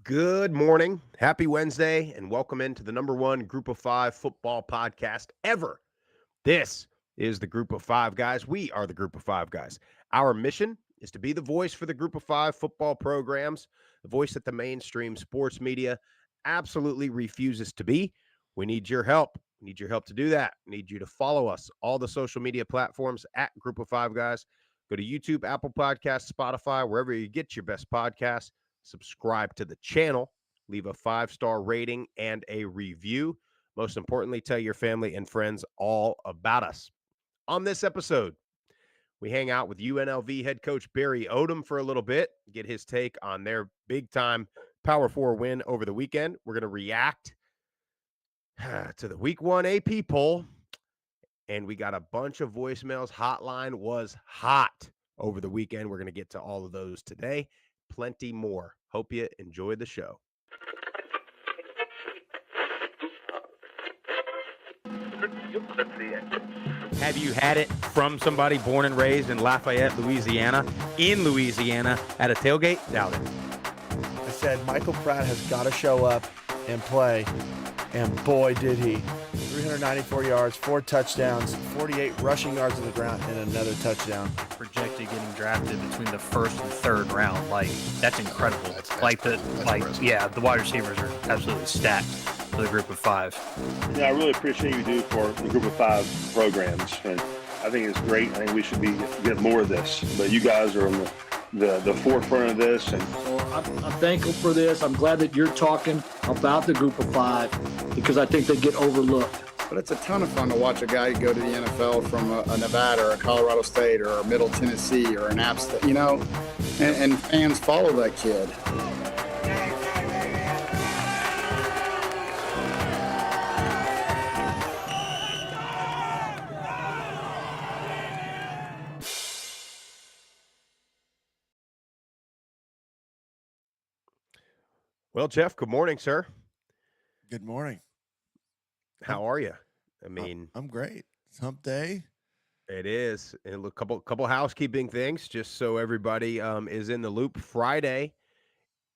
Good morning. Happy Wednesday, and welcome into the number one Group of Five football podcast ever. This is the Group of Five Guys. We are the Group of Five Guys. Our mission is to be the voice for the Group of Five football programs, the voice that the mainstream sports media absolutely refuses to be. We need your help. We need your help to do that. We need you to follow us, all the social media platforms at Group of Five Guys. Go to YouTube, Apple Podcasts, Spotify, wherever you get your best podcasts. Subscribe to the channel, leave a 5-star rating and a review. Most importantly, tell your family and friends all about us. On this episode, we hang out with UNLV head coach Barry Odom for a little bit, get his take on their big-time Power 4 win over the weekend. We're going to react to the Week 1 AP poll, and we got a bunch of voicemails. Hotline was hot over the weekend. We're going to get to all of those today. Plenty more. Hope you enjoyed the show. Have you had it from somebody born and raised in Lafayette, Louisiana, at a tailgate? Doubt it. I said Michael Pratt has got to show up and play, and boy did he. 394 yards, 4 touchdowns, 48 rushing yards on the ground, and another touchdown. Projected getting drafted between the first and third round. Like, that's incredible. That's The wide receivers are absolutely stacked for the Group of Five. Yeah, I really appreciate you do for the Group of Five programs, and I think it's great. I think we should get more of this. But you guys are on the forefront of this, and so I'm thankful for this. I'm glad that you're talking about the Group of Five because I think they get overlooked. But it's a ton of fun to watch a guy go to the NFL from a Nevada or a Colorado State or a Middle Tennessee or an App State, and fans follow that kid. Well, Jeff, good morning, sir. Good morning. How are you? I mean, I'm great. It's hump day. It is. And a couple housekeeping things, just so everybody is in the loop. Friday,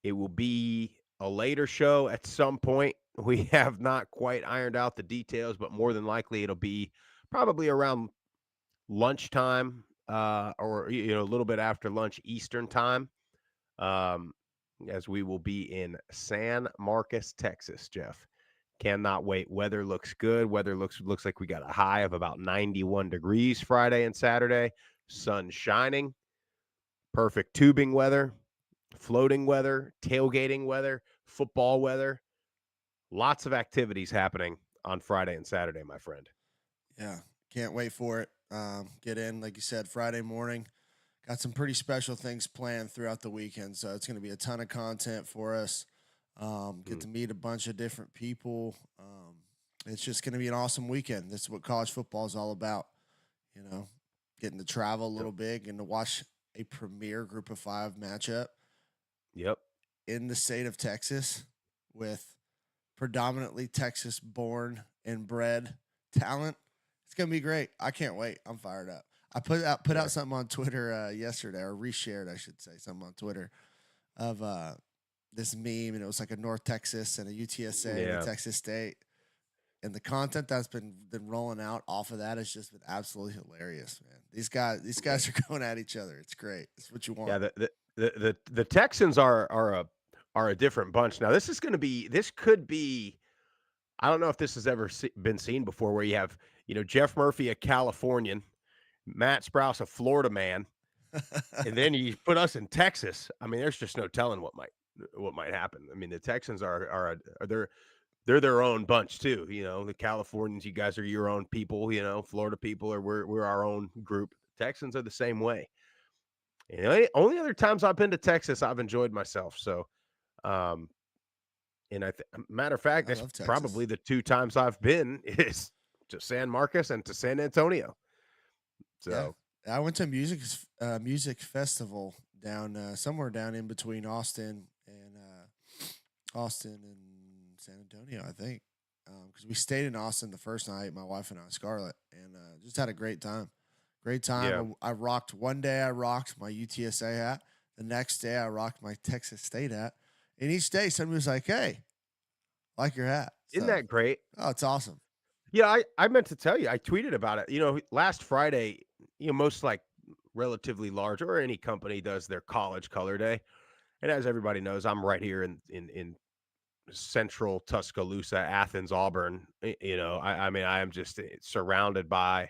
it will be a later show at some point. We have not quite ironed out the details, but more than likely it'll be probably around lunchtime or a little bit after lunch Eastern time, as we will be in San Marcos, Texas, Jeff. Cannot wait. Weather looks good. Weather looks like we got a high of about 91 degrees Friday and Saturday. Sun shining. Perfect tubing weather, floating weather, tailgating weather, football weather. Lots of activities happening on Friday and Saturday, my friend. Yeah, can't wait for it. Get in, like you said, Friday morning. Got some pretty special things planned throughout the weekend, so it's going to be a ton of content for us. Get to meet a bunch of different people. It's just going to be an awesome weekend. This is what college football is all about. Getting to travel a little bit and to watch a premier Group of Five matchup. Yep. In the state of Texas with predominantly Texas-born and bred talent. It's going to be great. I can't wait. I'm fired up. I put out something on Twitter yesterday, or reshared, I should say, something on Twitter of this meme, and it was like a North Texas and a UTSA and a Texas State. And the content that's been rolling out off of that has just been absolutely hilarious, man. These guys are going at each other. It's great. It's what you want. Yeah, the Texans are a different bunch. Now, this could be, I don't know if this has ever been seen before, where you have, Jeff Murphy, a Californian, Matt Sprouse, a Florida man, and then you put us in Texas. I mean, there's just no telling what might happen. I mean, the Texans are they're their own bunch too. The Californians, you guys are your own people. Florida people we're our own group. Texans are the same way. And the only other times I've been to Texas, I've enjoyed myself. So, and matter of fact, that's probably the 2 times I've been is to San Marcos and to San Antonio. So yeah. I went to a music festival down somewhere down in between Austin and San Antonio, I think, because we stayed in Austin the first night, my wife and I, Scarlett, and just had a great time. Great time. Yeah. I rocked one day. I rocked my UTSA hat. The next day, I rocked my Texas State hat, in each day, somebody was like, "Hey, like your hat." Isn't So, that great? oh, it's awesome. Yeah, I meant to tell you, I tweeted about it. Last Friday, most like relatively large or any company does their college color day. And as everybody knows, I'm right here in central Tuscaloosa, Athens, Auburn. I mean, I am just surrounded by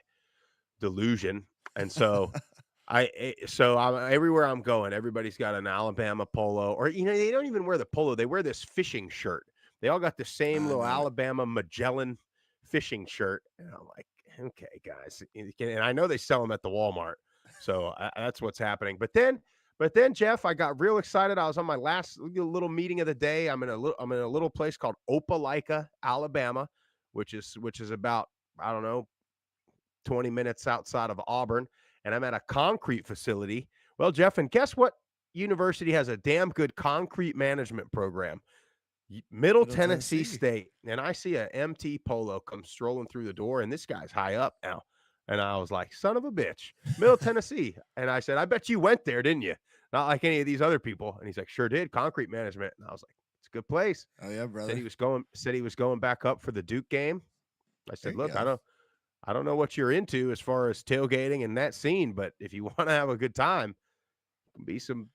delusion. And so I'm everywhere I'm going, everybody's got an Alabama polo, or they don't even wear the polo, they wear this fishing shirt. They all got the same I little know it. Alabama Magellan fishing shirt. And I'm like, okay, guys. And I know they sell them at the Walmart. So that's what's happening. But then, Jeff, I got real excited. I was on my last little meeting of the day. I'm in a little place called Opelika, Alabama, which is about, I don't know, 20 minutes outside of Auburn, and I'm at a concrete facility. Well, Jeff, and guess what university has a damn good concrete management program? Middle Tennessee State. And I see a MT Polo come strolling through the door, and this guy's high up now. And I was like, son of a bitch, Middle Tennessee. And I said, I bet you went there, didn't you? Not like any of these other people. And he's like, sure did. Concrete management. And I was like, it's a good place. Oh yeah, brother. Said he was going back up for the Duke game. I said, look, go. I don't know what you're into as far as tailgating and that scene, but if you want to have a good time, be some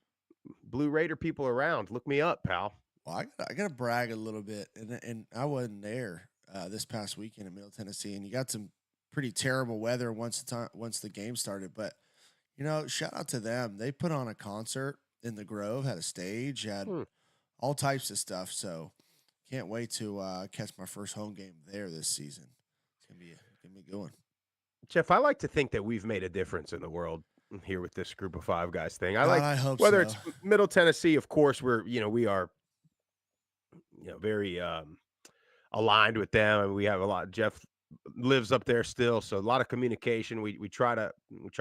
Blue Raider people around. Look me up, pal. Well, I got to brag a little bit, and I wasn't there this past weekend in Middle Tennessee, and you got some pretty terrible weather once the game started. But shout out to them. They put on a concert in the Grove, had a stage, had all types of stuff. So can't wait to catch my first home game there this season. It's gonna be a good one. Jeff, I like to think that we've made a difference in the world here with this Group of Five guys thing. I hope whether so. it's Middle Tennessee, of course, we are very aligned with them, and we have a lot. Jeff lives up there still, so a lot of communication. We try to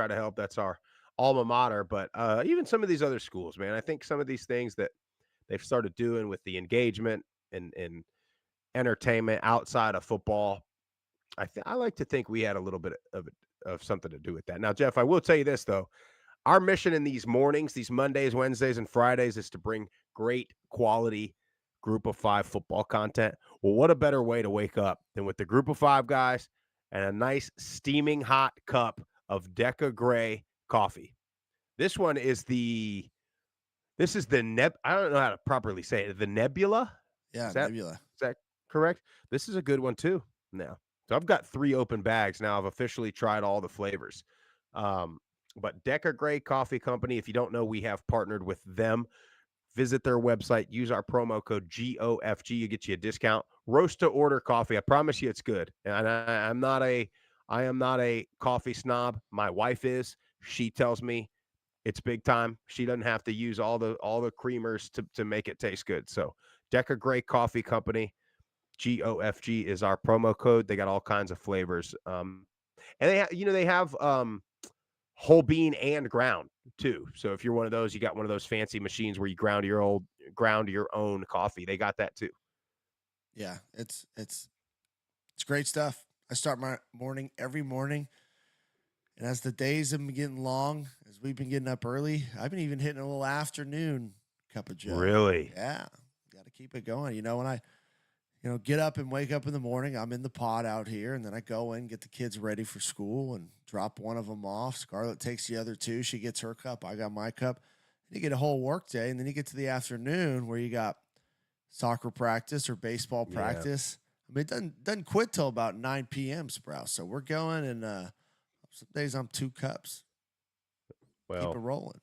help. That's our alma mater. But even some of these other schools, man, I think some of these things that they've started doing with the engagement and entertainment outside of football, I like to think we had a little bit of something to do with that. Now, Jeff, I will tell you this though. Our mission in these mornings, these Mondays, Wednesdays, and Fridays is to bring great quality Group of Five football content. Well, what a better way to wake up than with the Group of Five guys and a nice steaming hot cup of Deca Gray coffee. This is the I don't know how to properly say it. The Nebula? Yeah, Nebula. Nebula. Is that correct? This is a good one too now. So I've got 3 open bags now. I've officially tried all the flavors. But Deca Gray Coffee Company, if you don't know, we have partnered with them. Visit their website. Use our promo code GOFG. You get you a discount. Roast to order coffee. I promise you it's good. And I am not a coffee snob. My wife is. She tells me it's big time. She doesn't have to use all the creamers to make it taste good. So Deca Gray Coffee Company, GOFG is our promo code. They got all kinds of flavors. And they have whole bean and ground too. So if you're one of those, you got one of those fancy machines where you ground your own coffee. They got that too. Yeah, it's great stuff. I start my morning every morning, and as the days have been getting long, as we've been getting up early, I've been even hitting a little afternoon cup of joe. Really? Yeah, got to keep it going. When I get up and wake up in the morning, I'm in the pod out here, and then I go in, get the kids ready for school, and drop one of them off. Scarlett takes the other 2. She gets her cup. I got my cup. You get a whole work day, and then you get to the afternoon where you got soccer practice or baseball practice. I mean, it doesn't quit till about 9 p.m., Sprouse. So we're going, and some days I'm 2 cups. Well, keep it rolling.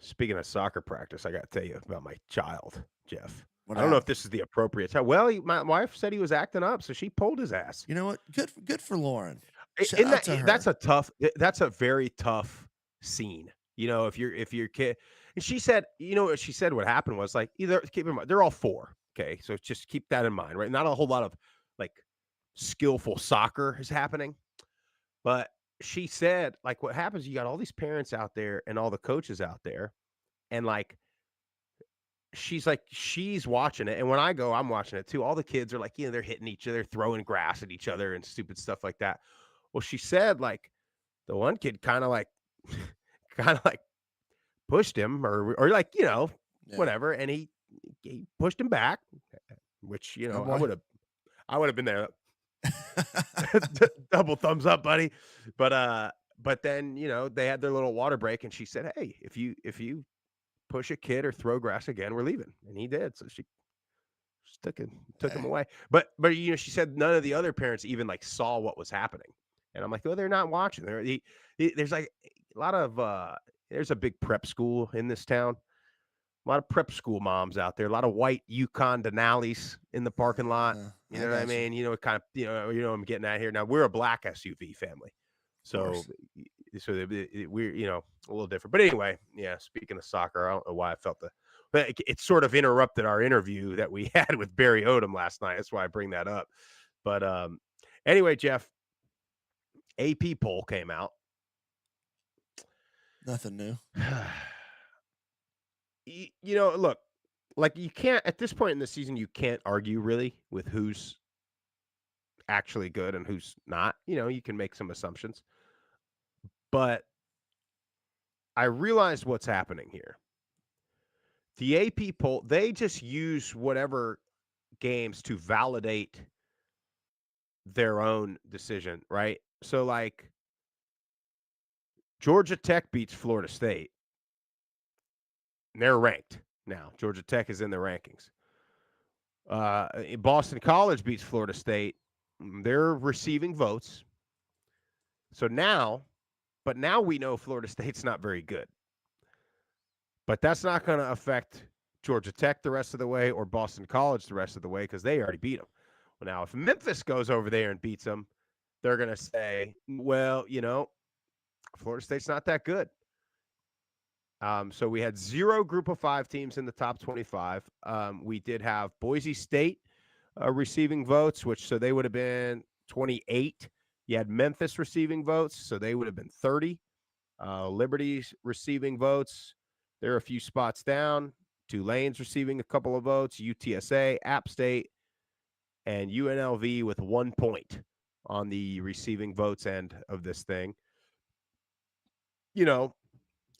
Speaking of soccer practice, I got to tell you about my child, Jeff. What I don't know if this is the appropriate time. Well, my wife said he was acting up, so she pulled his ass. You know what? Good for Lauren. That's a very tough scene. If your kid, and she said, what she said, what happened was like, either keep in mind, they're all 4. Okay. So just keep that in mind, right? Not a whole lot of like skillful soccer is happening, but she said like what happens, you got all these parents out there and all the coaches out there. And like, she's watching it. And when I go, I'm watching it too. All the kids are like, they're hitting each other, throwing grass at each other and stupid stuff like that. Well, she said like the one kid kind of like pushed him or like, whatever. And he he pushed him back, which Oh, I boy. would have been there. Double thumbs up, buddy. But then they had their little water break, and she said, "Hey, if you push a kid or throw grass again, we're leaving." And he did. So she just took him Hey. away. But she said none of the other parents even like saw what was happening. And I'm like, "Oh, they're not watching." There's like a lot of there's a big prep school in this town. A lot of prep school moms out there. A lot of white Yukon Denali's in the parking lot. You know what I got you. mean? Kind of, what I'm getting at here. Now we're a black SUV family, so we're a little different. But anyway, yeah. Speaking of soccer, I don't know why I felt but it sort of interrupted our interview that we had with Barry Odom last night. That's why I bring that up. But anyway, Jeff, AP poll came out. Nothing new. Look, like you can't at this point in the season, you can't argue really with who's actually good and who's not. You can make some assumptions, but I realized what's happening here. The AP poll, they just use whatever games to validate their own decision, right? So like Georgia Tech beats Florida State. They're ranked now. Georgia Tech is in the rankings. Boston College beats Florida State. They're receiving votes. So now we know Florida State's not very good. But that's not going to affect Georgia Tech the rest of the way or Boston College the rest of the way because they already beat them. Well, now if Memphis goes over there and beats them, they're going to say, well, Florida State's not that good. So we had 0 group of 5 teams in the top 25. We did have Boise State receiving votes, so they would have been 28. You had Memphis receiving votes, so they would have been 30. Liberty's receiving votes. They're a few spots down. Tulane's receiving a couple of votes. UTSA, App State, and UNLV with 1 point on the receiving votes end of this thing.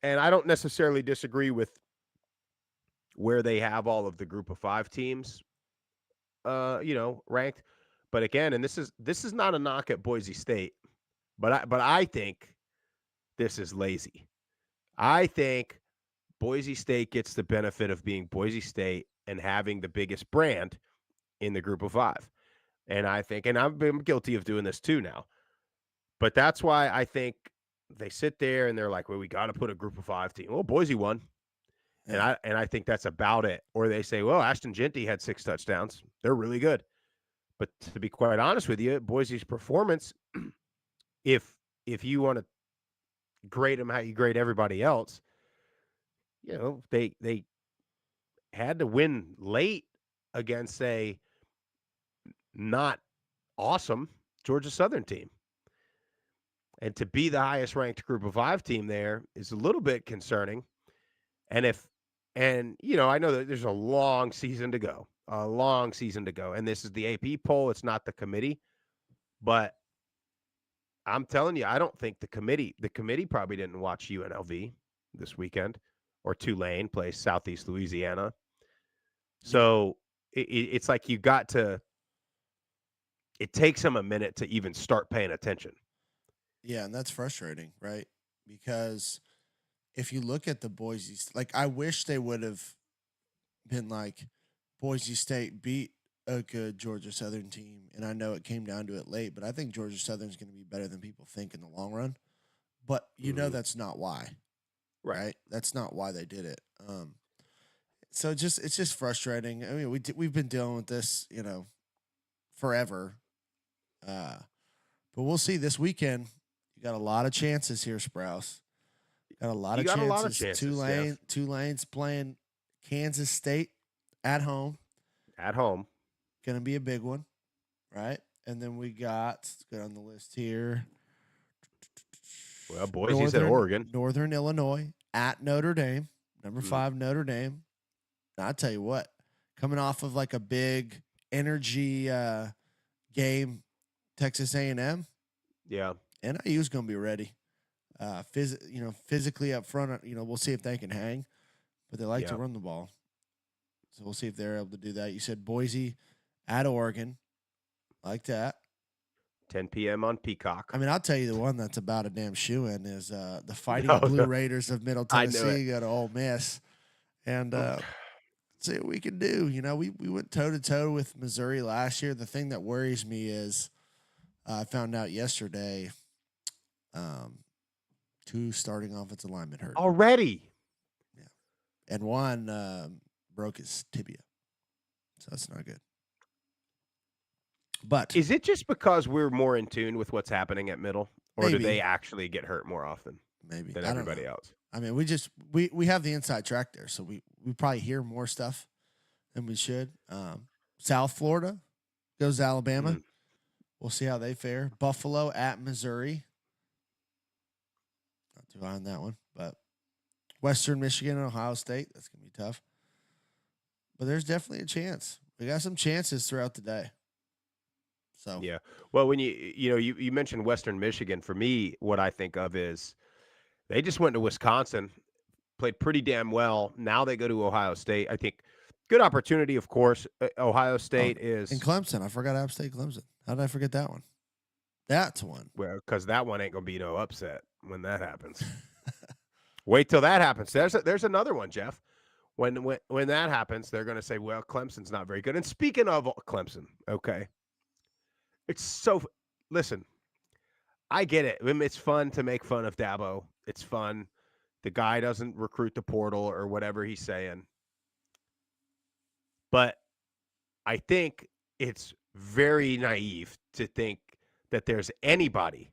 And I don't necessarily disagree with where they have all of the group of 5 teams, ranked. But again, and this is not a knock at Boise State, but I think this is lazy. I think Boise State gets the benefit of being Boise State and having the biggest brand in the group of 5. And I think, and I've been guilty of doing this too now, but that's why I think they sit there and they're like, well, we got to put a group of 5 team. Well, Boise won. Yeah. And I think that's about it. Or they say, well, Ashton Genty had 6 touchdowns. They're really good. But to be quite honest with you, Boise's performance, if you want to grade them how you grade everybody else, they had to win late against a not awesome Georgia Southern team. And to be the highest ranked group of 5 team there is a little bit concerning. And I know that there's a long season to go. And this is the AP poll. It's not the committee. But I'm telling you, I don't think the committee probably didn't watch UNLV this weekend, or Tulane play Southeast Louisiana. So it's like it takes them a minute to even start paying attention. Yeah, and that's frustrating, right? Because if you look at the Boise, I wish they would have been like, Boise State beat a good Georgia Southern team, and I know it came down to it late, but I think Georgia Southern is going to be better than people think in the long run. But that's not why, right? That's not why they did it. So it's just frustrating. I mean, we've been dealing with this, forever. But we'll see this weekend. You got a lot of chances here, Sprouse. Got a lot of chances. Tulane's playing Kansas State at home. Gonna be a big one, right? And then we got, let's go on the list here. Well, Boise's at Oregon. Northern Illinois at Notre Dame. Number 5 Notre Dame. Now, I'll tell you what, coming off of like a big energy game, Texas A&M. Yeah. NIU's going to be ready. Physically up front, we'll see if they can hang, but they like to run the ball. So we'll see if they're able to do that. You said Boise at Oregon. Like that. 10 p.m. on Peacock. I mean, I'll tell you the one that's about a damn shoe-in is the Fighting No, Blue no. Raiders of Middle I knew Tennessee go to Ole Miss. And see what we can do. You know, we went toe-to-toe with Missouri last year. The thing that worries me is I found out yesterday 2 starting offensive linemen hurt. Already. Yeah. And one broke his tibia. So that's not good. But Is it just because we're more in tune with what's happening at middle? Or do Maybe. they actually get hurt more often maybe than I don't everybody know. else? I mean, we have the inside track there, so we probably hear more stuff than we should. South Florida goes to Alabama. Mm. We'll see how they fare. Buffalo at Missouri. Not too high on that one, but Western Michigan and Ohio State. That's gonna be tough. But there's definitely a chance. We got some chances throughout the day. So Yeah. Well, when you mentioned Western Michigan, for me, what I think of is they just went to Wisconsin, played pretty damn well. Now they go to Ohio State. I think good opportunity, of course. Ohio State is and Clemson. I forgot App State Clemson. How did I forget that one? That's one. well, because that one ain't gonna be no upset when that happens. Wait till that happens. There's another one, Jeff. When that happens, they're gonna say, well, Clemson's not very good. And speaking of Clemson, okay. It's so listen, I get it. I mean, it's fun to make fun of Dabo. It's fun. The guy doesn't recruit the portal or whatever he's saying. But I think it's very naive to think that there's anybody,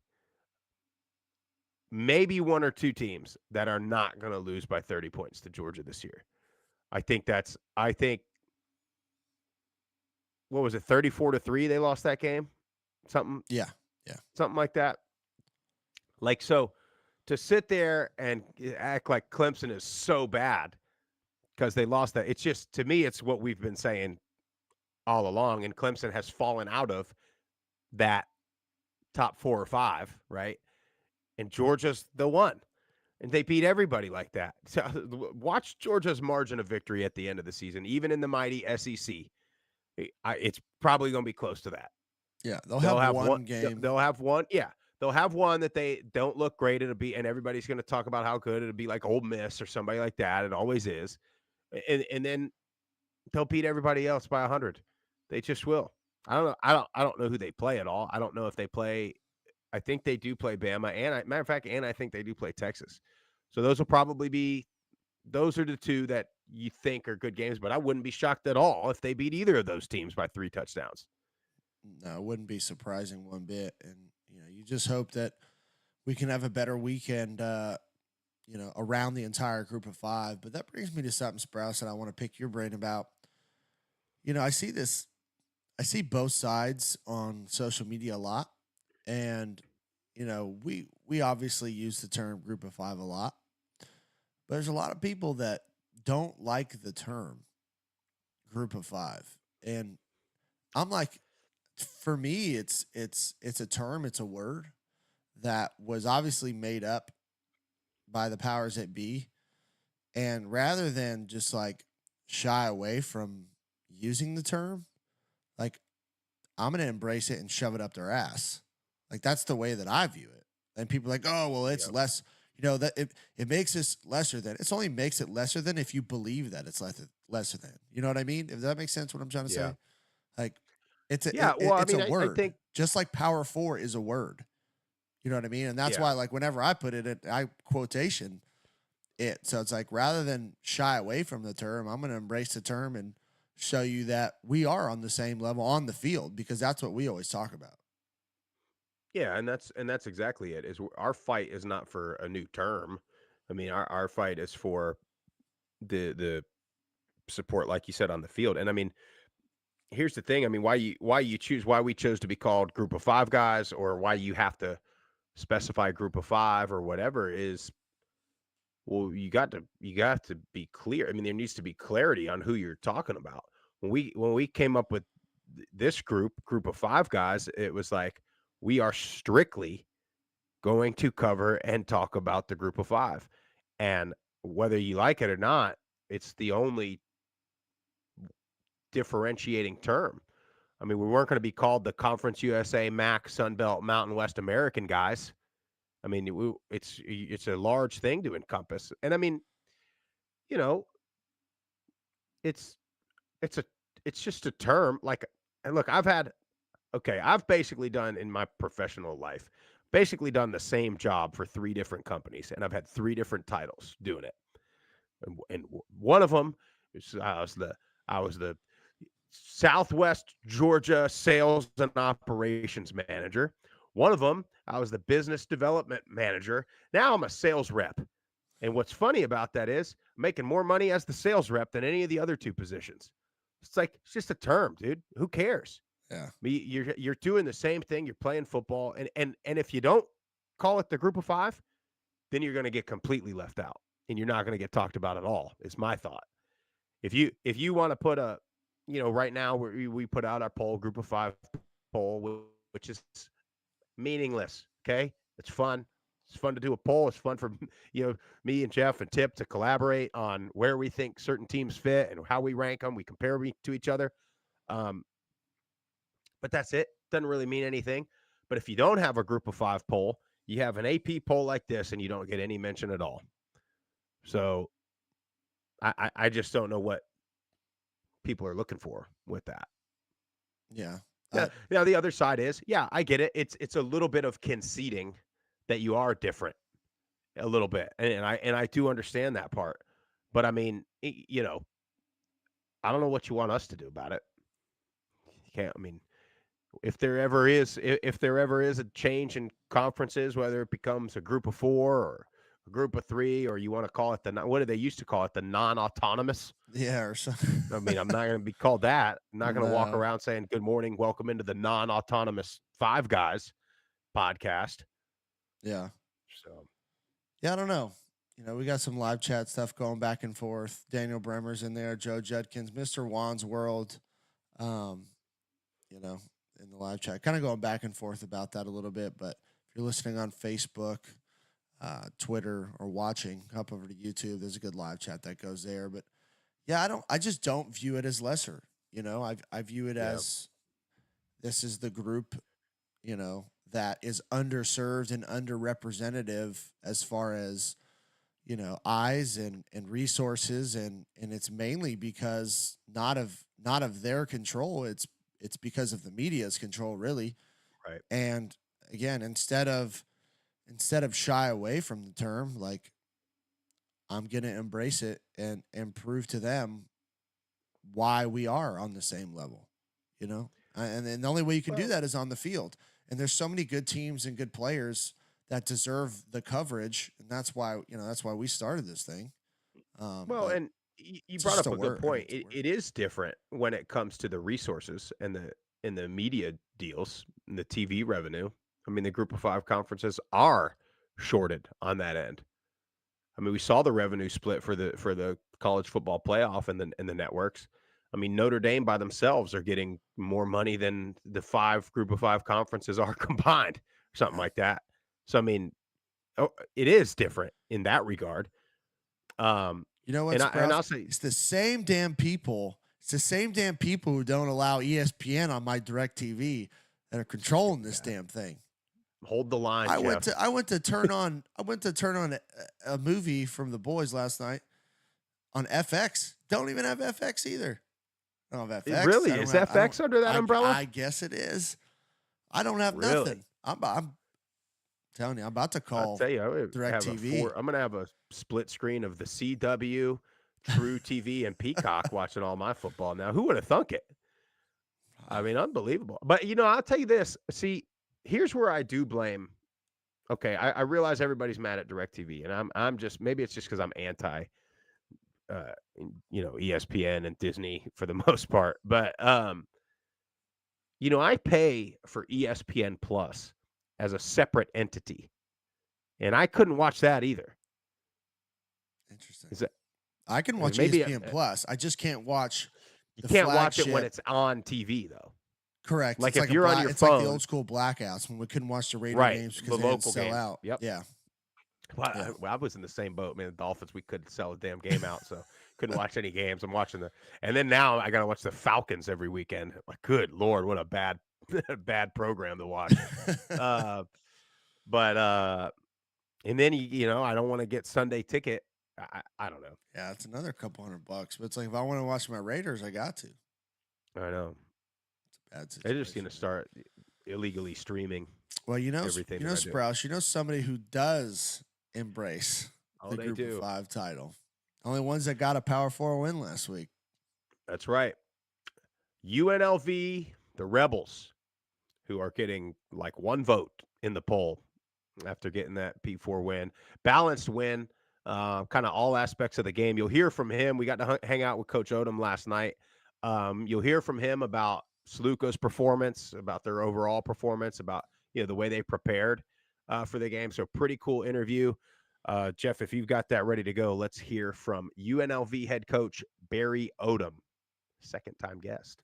maybe 1 or 2 teams, that are not going to lose by 30 points to Georgia this year. I think what was it, 34-3 they lost that game? Something like that. Like, so to sit there and act like Clemson is so bad because they lost that, it's just, to me, it's what we've been saying all along, and Clemson has fallen out of that top 4 or 5, right? And Georgia's the one, and they beat everybody like that. So watch Georgia's margin of victory at the end of the season, even in the mighty SEC. It's probably going to be close to that. Yeah, they'll have one game. They'll have one. Yeah, they'll have one that they don't look great. It'll be, and everybody's going to talk about how good it'll be, like Ole Miss or somebody like that. It always is, and then they'll beat everybody else by 100. They just will. I don't know who they play at all. I don't know if they play. I think they do play Bama, and matter of fact, and I think they do play Texas. So those will probably be. Those are the 2 that you think are good games, but I wouldn't be shocked at all if they beat either of those teams by 3 touchdowns. No, it wouldn't be surprising one bit. And, you just hope that we can have a better weekend, around the entire group of 5. But that brings me to something, Sprouse, that I want to pick your brain about. I see both sides on social media a lot. And, we obviously use the term group of 5 a lot. But there's a lot of people that don't like the term group of 5. And I'm like, for me, it's a term, it's a word that was obviously made up by the powers that be. And rather than just like shy away from using the term, like, I'm going to embrace it and shove it up their ass. Like, that's the way that I view it. And people are like, oh, well, it's less, that it makes this lesser than. It's only makes it lesser than if you believe that it's lesser than. You know what I mean? If that makes sense, what I'm trying to say. Like, it's a a word. I think just like Power 4 is a word. You know what I mean? And that's why, like, whenever I put it in, I quotation it. So it's like, rather than shy away from the term, I'm going to embrace the term and show you that we are on the same level on the field, because that's what we always talk about. Yeah, and that's exactly it. Is our fight is not for a new term. I mean, our fight is for the support, like you said, on the field. And I mean, here's the thing. I mean, why we chose to be called Group of 5 guys, or why you have to specify Group of 5 or whatever is, well, you got to be clear. I mean, there needs to be clarity on who you're talking about. When we came up with this group of 5 guys, it was like, we are strictly going to cover and talk about the group of 5. And whether you like it or not, it's the only differentiating term. I mean, we weren't going to be called the Conference USA, MAC, Sunbelt, Mountain West American guys. I mean, it's a large thing to encompass. And I mean, you know, it's it's a it's just a term. Like, and look, I've basically done in my professional life, basically done the same job for 3 different companies, and I've had 3 different titles doing it. And one of them is I was the Southwest Georgia sales and operations manager. One of them, I was the business development manager. Now I'm a sales rep. And what's funny about that is I'm making more money as the sales rep than any of the other 2 positions. It's like, it's just a term, dude. Who cares? Yeah. You're doing the same thing. You're playing football. And if you don't call it the group of 5, then you're going to get completely left out and you're not going to get talked about at all, is my thought. If you want to put a, right now we put out our poll, group of 5 poll, which is meaningless. Okay. It's fun. It's fun to do a poll. It's fun for, me and Jeff and Tip to collaborate on where we think certain teams fit and how we rank them. We compare to each other. But that's it. Doesn't really mean anything. But if you don't have a group of 5 poll, you have an AP poll like this and you don't get any mention at all. So I just don't know what people are looking for with that. Yeah. Now the other side is, I get it. It's a little bit of conceding that you are different a little bit. And I do understand that part. But I mean, I don't know what you want us to do about it. You can't, I mean, if there ever is a change in conferences, whether it becomes a group of 4 or a group of 3, or you want to call it what did they used to call it? The non-autonomous. Yeah. Or something. I mean, I'm not going to be called that. I'm not going to walk No. around saying, good morning, welcome into the non-autonomous 5 guys podcast. Yeah. So, yeah, I don't know. We got some live chat stuff going back and forth. Daniel Bremer's in there, Joe Judkins, Mr. Juan's World, in the live chat. Kind of going back and forth about that a little bit, but if you're listening on Facebook, Twitter, or watching, hop over to YouTube. There's a good live chat that goes there. But yeah, I just don't view it as lesser. I view it as this is the group, that is underserved and underrepresentative as far as, eyes and resources. And it's mainly because not of their control. It's because of the media's control, really. right. And again, instead of shy away from the term, like, I'm going to embrace it and prove to them why we are on the same level, and the only way you can do that is on the field. And there's so many good teams and good players that deserve the coverage. And that's why we started this thing. And you brought up a good point. It is different when it comes to the resources and the media deals and the TV revenue. I mean, the group of 5 conferences are shorted on that end. I mean, we saw the revenue split for the college football playoff and the networks. I mean, Notre Dame by themselves are getting more money than the group of 5 conferences are combined, something like that. So, I mean, it is different in that regard. You know what? And I'll say it's the same damn people. It's the same damn people who don't allow ESPN on my DirecTV that are controlling this damn thing. Hold the line. I went to turn on a movie from the boys last night on FX. Don't even have FX either. I don't have FX. Really? Is FX under that umbrella? I guess it is. I don't have nothing. I'm telling you, I'm about to call. I'll tell you, DirecTV. I'm going to have a split screen of the CW, True TV, and Peacock watching all my football now. Who would have thunk it? I mean, unbelievable. But, I'll tell you this. See, here's where I do blame. Okay, I realize everybody's mad at DirecTV, and I'm just, maybe it's just because I'm anti, ESPN and Disney for the most part. But, I pay for ESPN Plus as a separate entity, and I couldn't watch that either. Interesting. I can watch ESPN Plus. I just can't watch. You can't watch it when it's on TV, though. Correct. Like it's if you're on your it's phone, like the old school blackouts when we couldn't watch the Raider games because they didn't sell out. Yep. Yeah. Well, I was in the same boat, man. The Dolphins, we couldn't sell a damn game out, so couldn't watch any games. I'm watching and then now I got to watch the Falcons every weekend. Like, good Lord, what a bad, bad program to watch. And then, I don't want to get Sunday ticket. I don't know. Yeah, it's another couple $100, but it's like if I want to watch my Raiders, I got to. I know. It's a bad situation. They're just going to start illegally streaming. Well, everything that I do. Sprouse, somebody who does embrace the they Group do. of 5 title. Only ones that got a Power 4 win last week. That's right. UNLV, the Rebels, who are getting like 1 vote in the poll after getting that P4 win. Balanced win, kind of all aspects of the game. You'll hear from him. We got to hang out with Coach Odom last night. You'll hear from him about Sluka's performance, about their overall performance, about the way they prepared for the game. So pretty cool interview. Jeff, if you've got that ready to go, let's hear from UNLV head coach Barry Odom, second-time guest.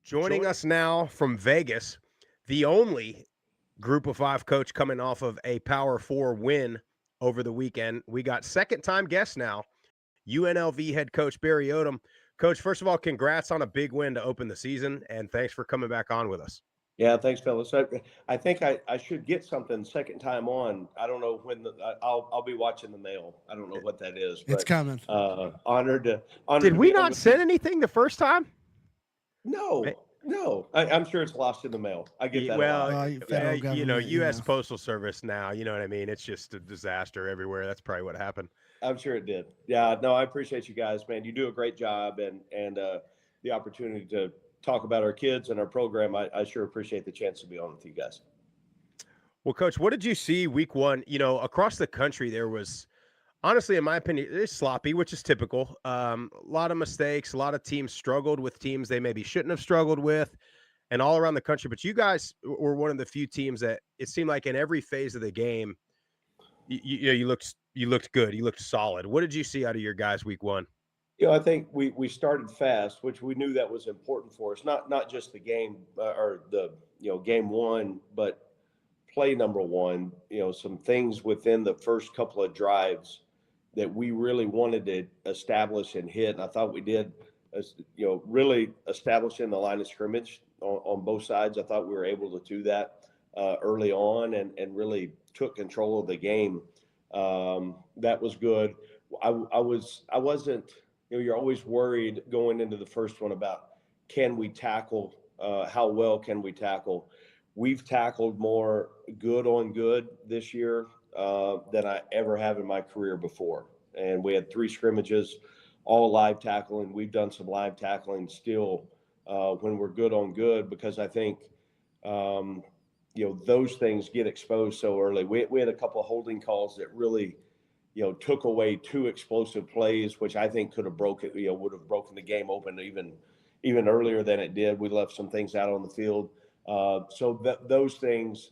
Joining us now from Vegas, the only Group of 5 coach coming off of a Power 4 win over the weekend. We got second-time guest now, UNLV head coach Barry Odom. Coach, first of all, congrats on a big win to open the season, and thanks for coming back on with us. Yeah, thanks, fellas. I think I should get something second time on. I don't know when I'll be watching the mail. I don't know what that is. But, it's coming. Honored. Did we not send anything the first time? No. I'm sure it's lost in the mail. I get that. Well, federal U.S. Postal Service now, you know what I mean? It's just a disaster everywhere. That's probably what happened. I'm sure it did. Yeah, no, I appreciate you guys, man. You do a great job, and the opportunity to talk about our kids and our program. I sure appreciate the chance to be on with you guys. Well, Coach, what did you see week 1? Across the country, there was, honestly, in my opinion, it's sloppy, which is typical. A lot of mistakes. A lot of teams struggled with teams they maybe shouldn't have struggled with, and all around the country. But you guys were one of the few teams that it seemed like in every phase of the game, you looked good. You looked solid. What did you see out of your guys week 1? I think we started fast, which we knew that was important for us. Not just the game or the game 1, but play number 1. Some things within the first couple of drives that we really wanted to establish and hit, and I thought we did. Really establishing the line of scrimmage on both sides. I thought we were able to do that early on and really took control of the game. That was good. I wasn't. You're always worried going into the first one about can we tackle, how well can we tackle. We've tackled more good on good this year than I ever have in my career before. And we had 3 scrimmages, all live tackling. We've done some live tackling still when we're good on good, because I think, those things get exposed so early. We had a couple of holding calls that really took away 2 explosive plays, which I think could have broken, would have broken the game open even earlier than it did. We left some things out on the field. So those things,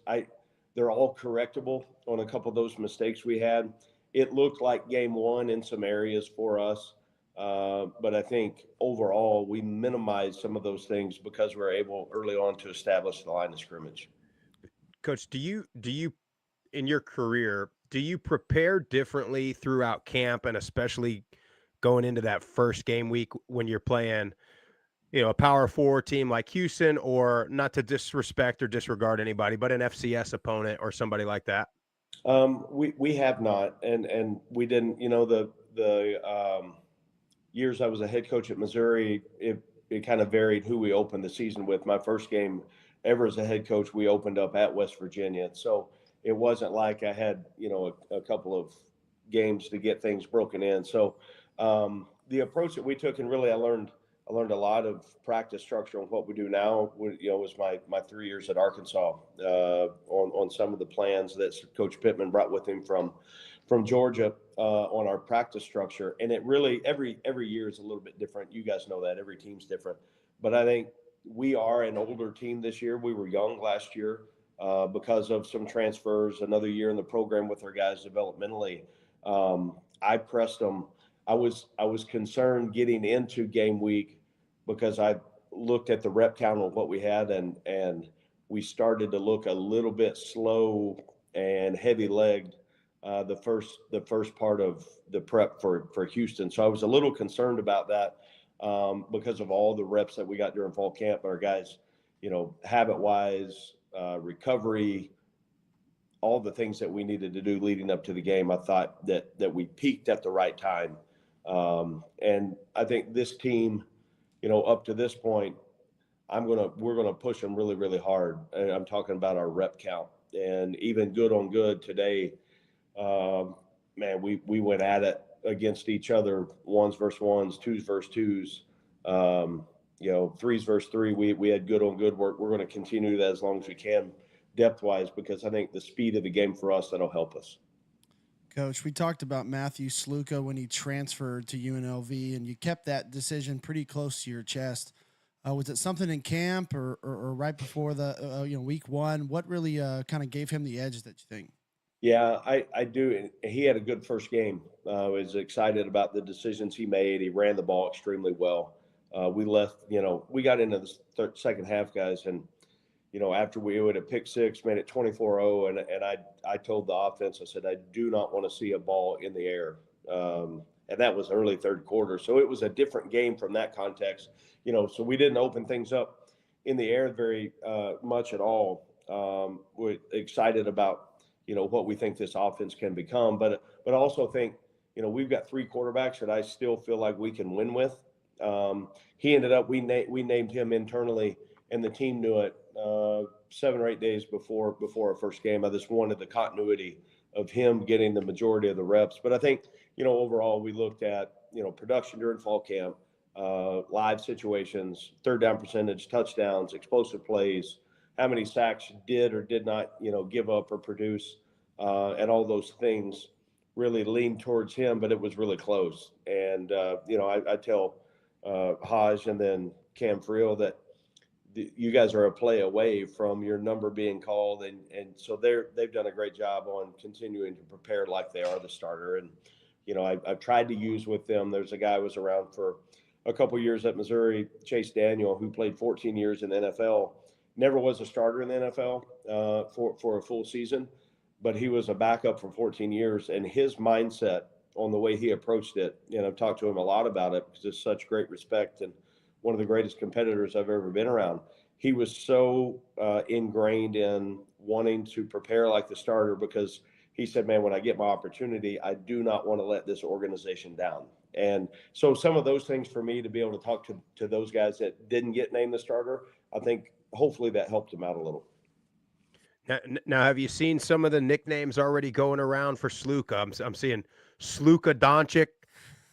they're all correctable on a couple of those mistakes we had. It looked like game 1 in some areas for us. But I think overall we minimized some of those things because we were able early on to establish the line of scrimmage. Coach, do you in your career, do you prepare differently throughout camp, and especially going into that first game week when you're playing, a Power 4 team like Houston, or not to disrespect or disregard anybody, but an FCS opponent or somebody like that? We have not, and we didn't. The years I was a head coach at Missouri, it kind of varied who we opened the season with. My first game ever as a head coach, we opened up at West Virginia. So it wasn't like I had, a couple of games to get things broken in. So the approach that we took, and really I learned a lot of practice structure on what we do now. Was my 3 years at Arkansas on some of the plans that Coach Pittman brought with him from Georgia on our practice structure. And it really, every year is a little bit different. You guys know that every team's different, but I think we are an older team this year. We were young last year because of some transfers, another year in the program with our guys developmentally. I pressed them. I was concerned getting into game week because I looked at the rep count of what we had, and we started to look a little bit slow and heavy-legged the first part of the prep for Houston. So I was a little concerned about that because of all the reps that we got during fall camp. Our guys, habit wise, recovery, all the things that we needed to do leading up to the game. I thought that we peaked at the right time, and I think this team, up to this point, we're gonna push them really, really hard. And I'm talking about our rep count, and even good on good today. Man, we went at it against each other, ones versus ones, twos versus twos, threes versus three. We had good on good work. We're going to continue that as long as we can, depth wise, because I think the speed of the game for us, that'll help us. Coach, we talked about Matthew Sluka when he transferred to UNLV, and you kept that decision pretty close to your chest. Was it something in camp or right before the week one? What really kind of gave him the edge that you think? Yeah, I do. He had a good first game. I was excited about the decisions he made. He ran the ball extremely well. We got into the second half, guys, and after we would have picked six, made it 24-0, and I told the offense, I said, I do not want to see a ball in the air. And that was early third quarter. So it was a different game from that context, so we didn't open things up in the air very much at all. We're excited about, what we think this offense can become, but I also think, we've got three quarterbacks that I still feel like we can win with. He ended up, we named him internally, and the team knew it 7 or 8 days before our first game. I just wanted the continuity of him getting the majority of the reps. But I think, overall, we looked at, production during fall camp, live situations, third down percentage, touchdowns, explosive plays, how many sacks did or did not, give up or produce, and all those things really leaned towards him, but it was really close. And, I tell Haj and then Cam Friel that you guys are a play away from your number being called. And so they've done a great job on continuing to prepare like they are the starter. And, I've tried to use with them. There's a guy who was around for a couple years at Missouri, Chase Daniel, who played 14 years in the NFL, never was a starter in the NFL for a full season, but he was a backup for 14 years. And his mindset on the way he approached it, and I've talked to him a lot about it because it's such great respect and one of the greatest competitors I've ever been around. He was so ingrained in wanting to prepare like the starter because he said, man, when I get my opportunity, I do not want to let this organization down. And so some of those things for me to be able to talk to those guys that didn't get named the starter, I think hopefully that helped him out a little. Now, have you seen some of the nicknames already going around for Sluka? I'm seeing Sluka Doncic.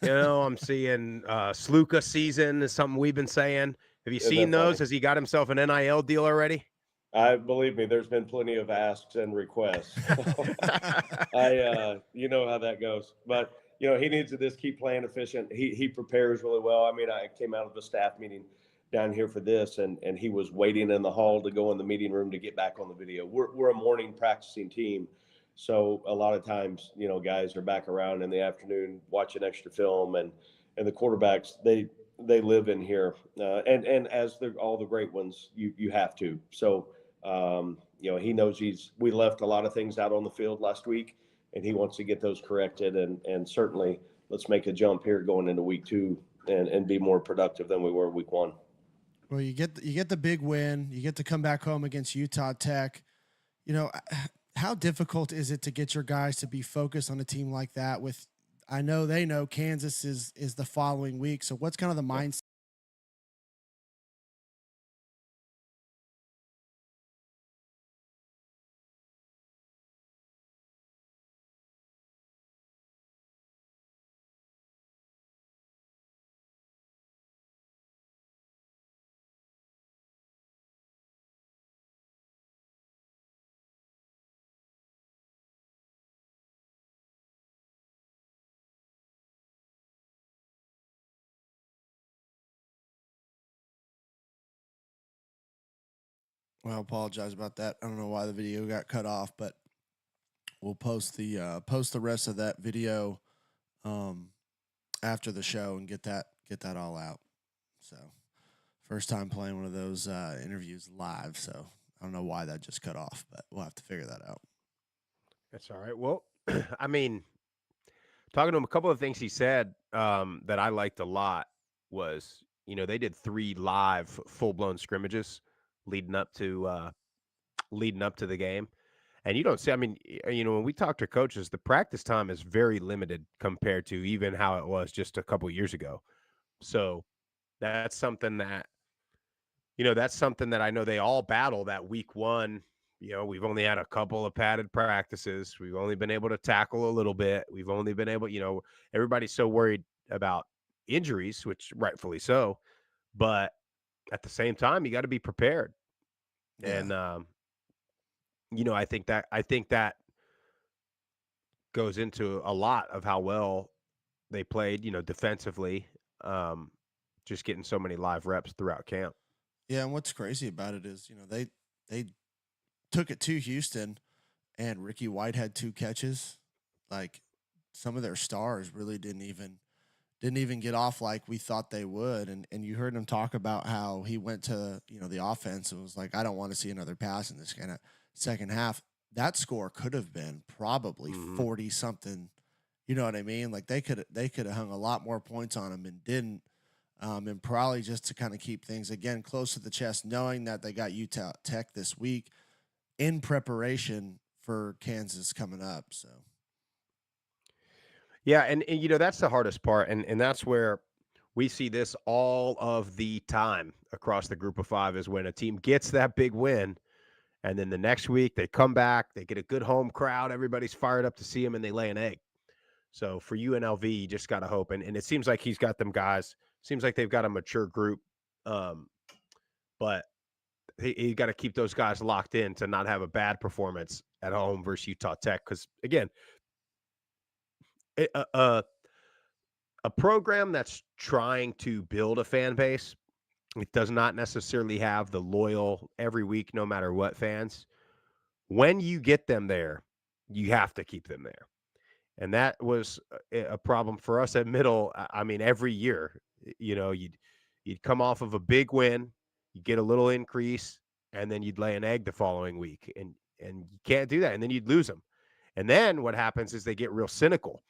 I'm seeing Sluka season is something we've been saying. Have you seen those? Funny? Has he got himself an NIL deal already? Believe me, there's been plenty of asks and requests. You know how that goes. But, he needs to just keep playing efficient. He prepares really well. I mean, I came out of the staff meeting down here for this, and he was waiting in the hall to go in the meeting room to get back on the video. We're a morning practicing team. So a lot of times, guys are back around in the afternoon watching extra film, and the quarterbacks, they live in here. And as all the great ones, you have to. So, he knows we left a lot of things out on the field last week, and he wants to get those corrected. And certainly let's make a jump here going into week 2 and be more productive than we were week 1. Well, you get the big win. You get to come back home against Utah Tech. How difficult is it to get your guys to be focused on a team like that? I know they know Kansas is the following week. So what's kind of the mindset? Well, I apologize about that. I don't know why the video got cut off, but we'll post the rest of that video after the show and get that all out. So, first time playing one of those interviews live, so I don't know why that just cut off, but we'll have to figure that out. That's all right. Well, I mean, talking to him, a couple of things he said that I liked a lot was, they did 3 live full-blown scrimmages leading up to the game. And you don't see, I mean, when we talk to coaches, the practice time is very limited compared to even how it was just a couple years ago. So that's something that, I know they all battle that week one. We've only had a couple of padded practices. We've only been able to tackle a little bit. We've only been able, everybody's so worried about injuries, which rightfully so. But at the same time, you got to be prepared. Yeah. And, I think that goes into a lot of how well they played, defensively, just getting so many live reps throughout camp. Yeah, and what's crazy about it is, they took it to Houston, and Ricky White had 2 catches. Like, some of their stars really didn't even get off like we thought they would. And you heard him talk about how he went to, the offense and was like, I don't want to see another pass in this kind of second half. That score could have been probably 40 something. You know what I mean? Like, they could have hung a lot more points on him and didn't. And probably just to kind of keep things again close to the chest, knowing that they got Utah Tech this week in preparation for Kansas coming up. So Yeah, and that's the hardest part, and that's where we see this all of the time across the group of 5 is when a team gets that big win, and then the next week they come back, they get a good home crowd, everybody's fired up to see them, and they lay an egg. So for UNLV, you just got to hope, and it seems like he's got them guys. Seems like they've got a mature group, but he got to keep those guys locked in to not have a bad performance at home versus Utah Tech. Because again, a program that's trying to build a fan base, it does not necessarily have the loyal every week, no matter what fans. When you get them there, you have to keep them there. And that was a problem for us at Middle. I mean, every year, you'd come off of a big win, you get a little increase, and then you'd lay an egg the following week, and you can't do that, and then you'd lose them. And then what happens is they get real cynical,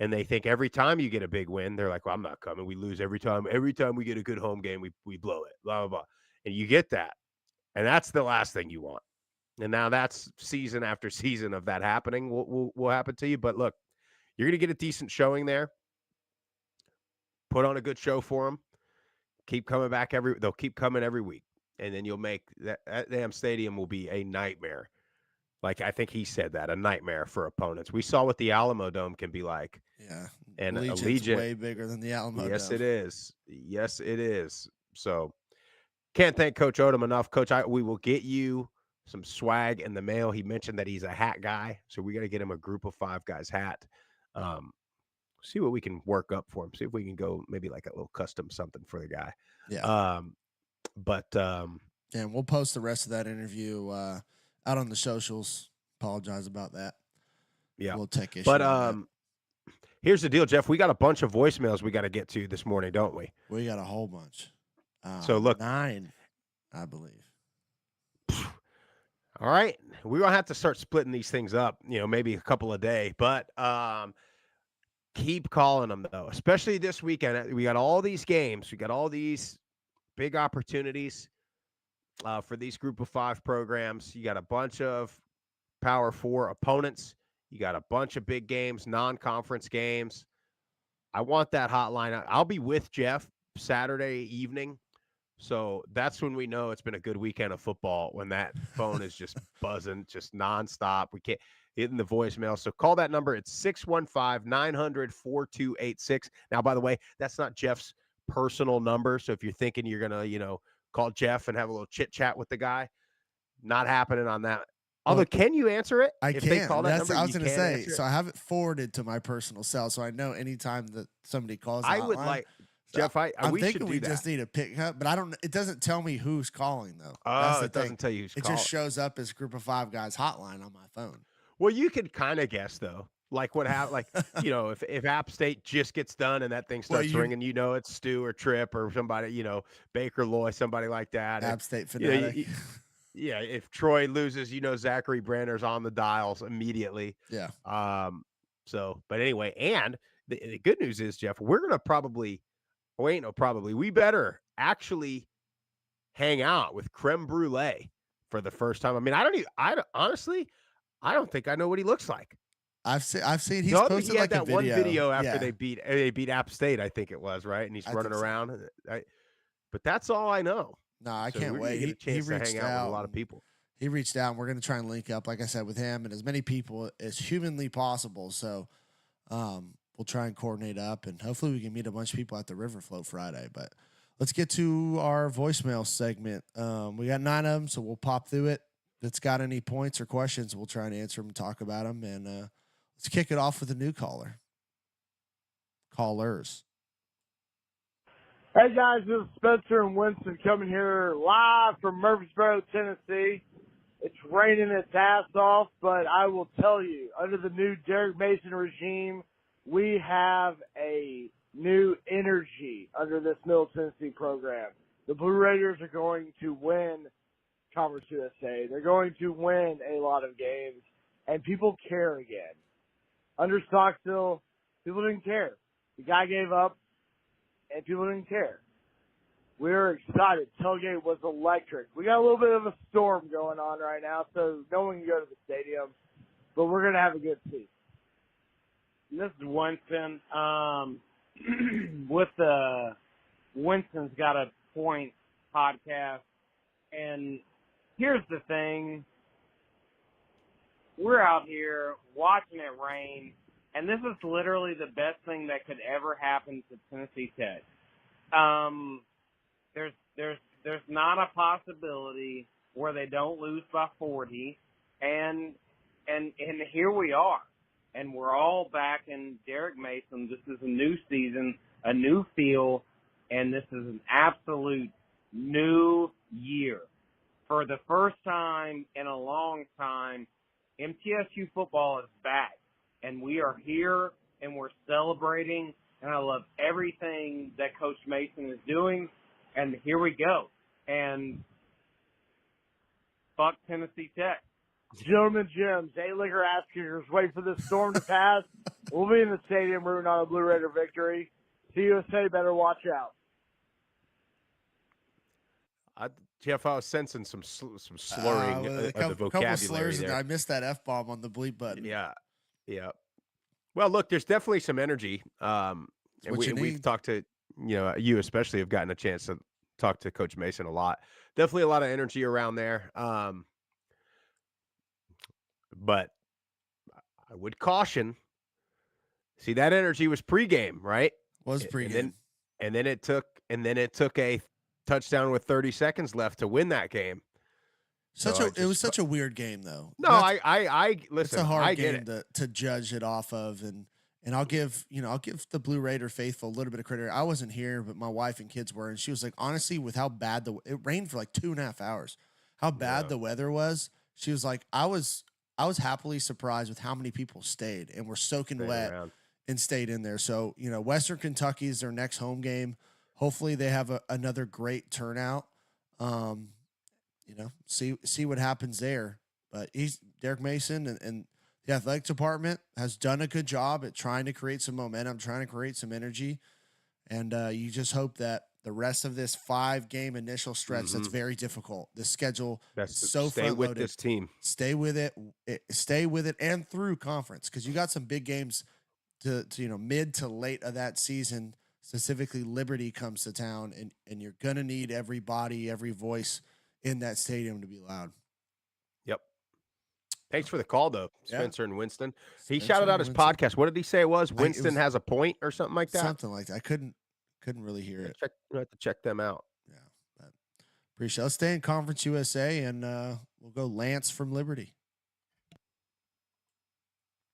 and they think every time you get a big win, they're like, "Well, I'm not coming. We lose every time. Every time we get a good home game, we blow it." Blah blah blah, and you get that, and that's the last thing you want. And now that's season after season of that happening will happen to you. But look, you're going to get a decent showing there. Put on a good show for them. Keep coming back they'll keep coming every week. And then you'll make that damn stadium will be a nightmare. Like I think he said that, a nightmare for opponents. We saw what the Alamo Dome can be like. yeah, And Allegiant's way bigger than the Alamo Yes, Dome. it is. Yes, it is. So can't thank Coach Odom enough. Coach, we will get you some swag in the mail. He mentioned that he's a hat guy, so we got to get him a group of 5 guys hat. See what we can work up for him. See if we can go maybe like a little custom something for the guy. Yeah. And we'll post the rest of that interview out on the socials. Apologize about that. Yeah. We'll take issue. But here's the deal, Jeff. We got a bunch of voicemails we got to get to this morning, don't we? We got a whole bunch. So look, 9, I believe. All right. We're going to have to start splitting these things up, maybe a couple a day. But keep calling them, though, especially this weekend. We got all these games. We got all these big opportunities for these group of 5 programs. You got a bunch of Power 4 opponents. You got a bunch of big games, non-conference games. I want that hotline. I'll be with Jeff Saturday evening. So that's when we know it's been a good weekend of football, when that phone is just buzzing, just nonstop. We can't hit in the voicemail. So call that number. It's 615-900-4286. Now, by the way, that's not Jeff's personal number. So if you're thinking you're going to, call Jeff and have a little chit chat with the guy, not happening on that. Although, can you answer it? I if can. They call that That's number, I was going to say. answer it? So I have it forwarded to my personal cell, so I know anytime that somebody calls. I would like. Jeff, I'm we thinking should do we that. just need a pickup, but I don't. It doesn't tell me who's calling though. Oh, it doesn't tell you who's calling. It just shows up as group of 5 guys hotline on my phone. Well, you could kind of guess though, like what happened. Like if App State just gets done and that thing starts ringing, it's Stu or Tripp or somebody, Baker Loy, somebody like that. App State fanatic. yeah, if Troy loses, Zachary Branner's on the dials immediately. Yeah. But anyway, and the good news is, Jeff, we're gonna probably. Wait, no, probably. We better actually hang out with Creme Brulee for the first time. I mean, honestly, I don't think I know what he looks like. I've seen he's No, posted he had like that a video. one video after Yeah. they beat App State, I think it was, right? And he's I running think so. around. But that's all I know. No, I So can't we're gonna wait. get a chance to reached hang out with a lot of people. He reached out, and we're going to try and link up, like I said, with him and as many people as humanly possible. So we'll try and coordinate up, and hopefully we can meet a bunch of people at the River Float Friday. But let's get to our voicemail segment. We got 9 of them, so we'll pop through it. If it's got any points or questions, we'll try and answer them and talk about them. And let's kick it off with a new caller. Callers. Hey guys, this is Spencer and Winston coming here live from Murfreesboro, Tennessee. It's raining its ass off, but I will tell you, under the new Derek Mason regime, we have a new energy under this Middle Tennessee program. The Blue Raiders are going to win Conference USA. They're going to win a lot of games, and people care again. Under Stockstill, people didn't care. The guy gave up, and people didn't care. We were excited. Tailgate was electric. We got a little bit of a storm going on right now, so no one can go to the stadium, but we're going to have a good season. This is Winston. With the Winston's Got a Point podcast, and here's the thing. We're out here watching it rain, and this is literally the best thing that could ever happen to Tennessee Tech. There's not a possibility where they don't lose by 40, and here we are, and we're all back in Derek Mason. This is a new season, a new feel, and this is an absolute new year. For the first time in a long time, MTSU football is back, and we are here, and we're celebrating, and I love everything that Coach Mason is doing, and here we go. And fuck Tennessee Tech. Gentlemen Gems, 8-liquor ass kickers, wait for this storm to pass. We'll be in the stadium rooting on a Blue Raider victory. CUSA better watch out. Jeff, I was sensing some slurring of the vocabulary couple slurs, there. and I missed that F-bomb on the bleep button. Yeah. Well, look, there's definitely some energy. And we've talked to, you especially have gotten a chance to talk to Coach Mason a lot. Definitely a lot of energy around there. But I would caution. See, that energy was pregame, right? Was pregame. And then it took a touchdown with 30 seconds left to win that game. It was such a weird game, though. No, I listen. It's a hard I get game to judge it off of, and I'll give the Blue Raider faithful a little bit of credit. I wasn't here, but my wife and kids were, and she was like, honestly, with how bad it rained for like 2.5 hours, how bad the weather was. She was like, I was happily surprised with how many people stayed and were soaking wet and stayed in there. So Western Kentucky is their next home game. Hopefully they have another great turnout. See what happens there. But Derek Mason and the athletic department has done a good job at trying to create some momentum, trying to create some energy. And you just hope that the rest of this 5-game initial stretch that's very difficult. The schedule is so stay front-loaded. with this team. Stay with it. Stay with it and through conference, because you got some big games to mid to late of that season. Specifically, Liberty comes to town, and you're going to need every body, every voice in that stadium to be loud. Yep. Thanks for the call, though, Yeah. Spencer and Winston. He shouted out his podcast. What did he say it was? Winston has a point or something like that? Something like that. I couldn't really hear it. You have to check them out. Yeah. But appreciate it. Let's stay in Conference USA, and we'll go Lance from Liberty.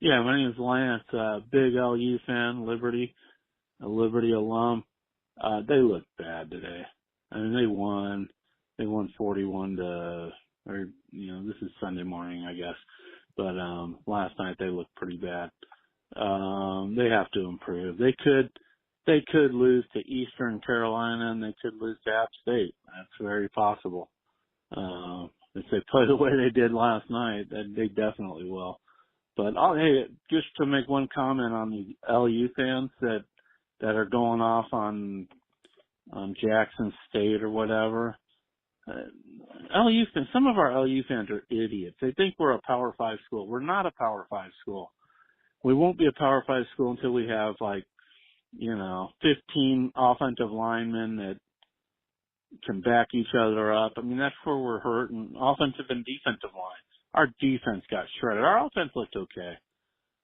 Yeah, my name is Lance, big LU fan, Liberty, a Liberty alum. They look bad today. I mean, they won 41 to, or, this is Sunday morning, I guess. But, last night they looked pretty bad. They have to improve. They could lose to Eastern Carolina, and they could lose to App State. That's very possible. if they play the way they did last night, they definitely will. But hey, just to make one comment on the LU fans that are going off on Jackson State or whatever. LU fans, some of our LU fans are idiots. They think we're a Power 5 school. We're not a Power 5 school. We won't be a Power 5 school until we have 15 offensive linemen that can back each other up. I mean, that's where we're hurting, offensive and defensive line. Our defense got shredded. Our offense looked okay.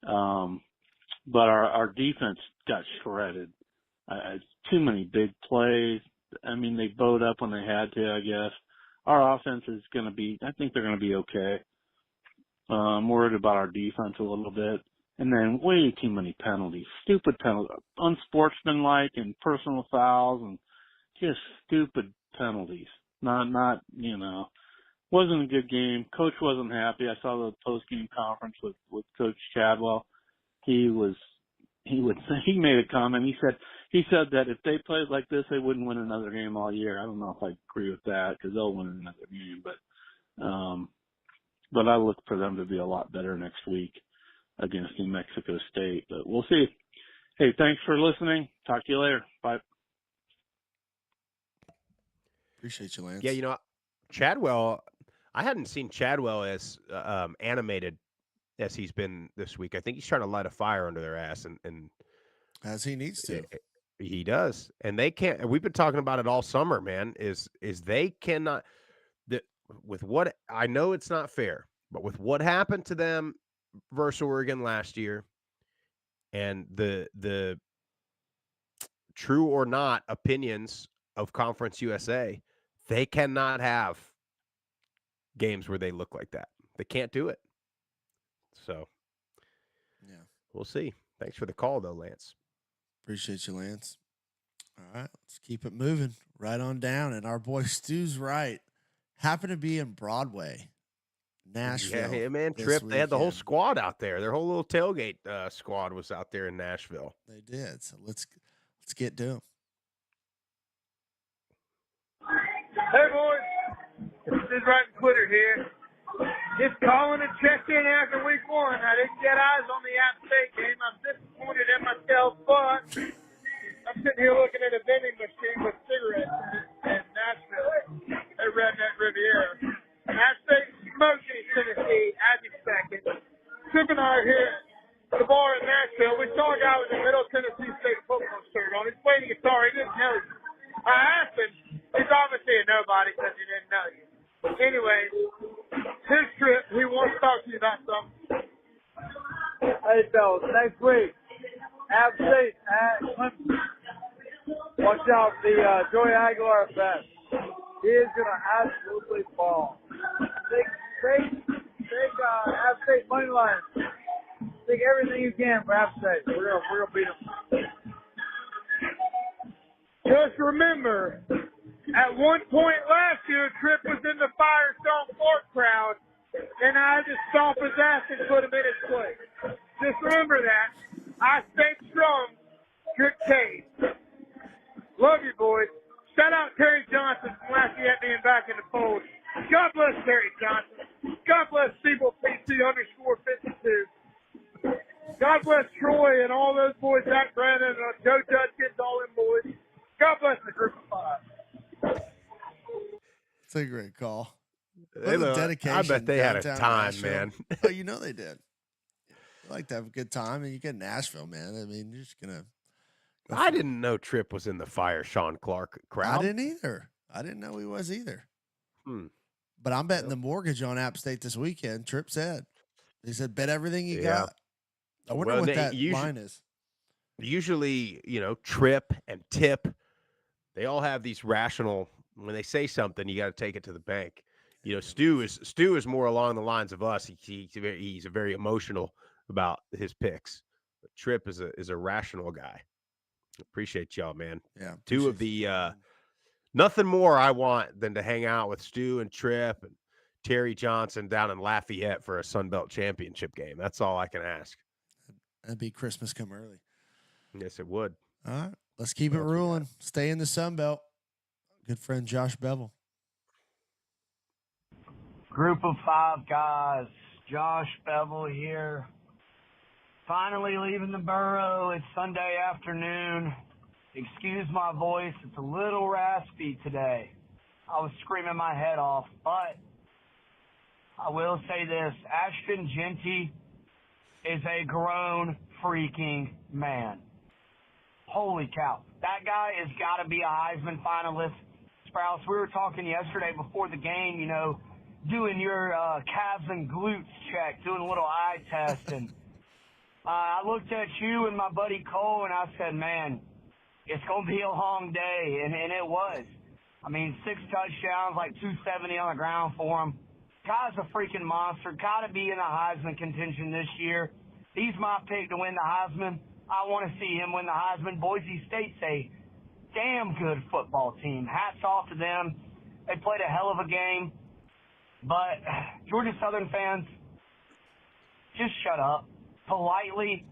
But our defense got shredded. Too many big plays. I mean, they bowed up when they had to, I guess. Our offense is going to be, I think they're going to be okay. I'm worried about our defense a little bit. And then way too many penalties. Stupid penalties. Unsportsmanlike and personal fouls and just stupid penalties. Not, wasn't a good game. Coach wasn't happy. I saw the post-game conference with Coach Chadwell. He made a comment. He said that if they played like this, they wouldn't win another game all year. I don't know if I agree with that because they'll win another game, but I look for them to be a lot better next week against New Mexico State. But we'll see. Hey, thanks for listening. Talk to you later. Bye. Appreciate you, Lance. Yeah, Chadwell. I hadn't seen Chadwell as animated as he's been this week. I think he's trying to light a fire under their ass, and as he needs to. He does, and they can't. We've been talking about it all summer, man. Is they cannot. With what I know, it's not fair, but with what happened to them versus Oregon last year, and the true or not opinions of Conference USA, they cannot have games where they look like that. They can't do it. So, yeah, we'll see. Thanks for the call, though, Lance. Appreciate you, Lance. All right, let's keep it moving. Right on down. And our boy Stu's right. Happened to be in Broadway, Nashville. Yeah, man, Trip. They had the whole squad out there. Their whole little tailgate squad was out there in Nashville. They did. So let's get to them. Hey, boys. This is writing Twitter here. Just calling to check in after week 1. I didn't get eyes on the App State game. I'm disappointed in myself, but I'm sitting here looking at a vending machine with cigarettes in Nashville at Redneck Riviera. App State smoked East Tennessee as expected. Chip and I are here at the bar in Nashville. We saw a guy with a Middle Tennessee State football shirt on. He's playing guitar. He didn't tell you. I asked him. He's obviously a nobody because he didn't know you. Anyway, his trip, he wants to talk to you about something. Hey, fellas, next week, App State at Clemson. Watch out for the Joey Aguilar effect. He is going to absolutely fall. Take App State money line. Take everything you can for App State. We're gonna beat them. Just remember, at one point last year, Tripp was in the Firestone Fort crowd, and I had to stomp his ass and put him in his place. Just remember that. I stayed strong. Tripp Cade. Love you, boys. Shout out Terry Johnson from Lafayette being back in the fold. God bless Terry Johnson. God bless Siebel PC _52. God bless Troy and all those boys, Zach Brandon, Joe Judkins, all them boys. God bless the group of 5. It's a great call. I bet they had a time, Nashville. man. Oh, you know they did. They like to have a good time, and you get Nashville, man. I mean, you're just gonna. I didn't know Tripp was in the Fire Sean Clark crowd. I didn't either. I didn't know he was either. But I'm betting the mortgage on App State this weekend. Tripp said. He said, bet everything you got. I wonder what that line is. Usually, Tripp and Tip, they all have these rational. When they say something, you got to take it to the bank. Stu is more along the lines of us. He's very emotional about his picks. But Tripp is a rational guy. Appreciate y'all, man. Yeah. Two of the nothing more I want than to hang out with Stu and Tripp and Terry Johnson down in Lafayette for a Sun Belt championship game. That's all I can ask. That'd be Christmas come early. Yes, it would. All right. Let's keep it rolling. Stay in the Sun Belt. Good friend Josh Bevel. Group of 5 guys. Josh Bevel here. Finally leaving the borough. It's Sunday afternoon. Excuse my voice. It's a little raspy today. I was screaming my head off, but I will say this. Ashton Genty is a grown freaking man. Holy cow. That guy has got to be a Heisman finalist. Sprouse, we were talking yesterday before the game, you know, doing your calves and glutes check, doing a little eye test. And I looked at you and my buddy Cole, and I said, man, it's going to be a long day. And it was. I mean, 6 touchdowns, like 270 on the ground for him. Guy's a freaking monster. Got to be in the Heisman contention this year. He's my pick to win the Heisman. I want to see him win the Heisman. Boise State's a damn good football team. Hats off to them. They played a hell of a game. But Georgia Southern fans, just shut up. Politely,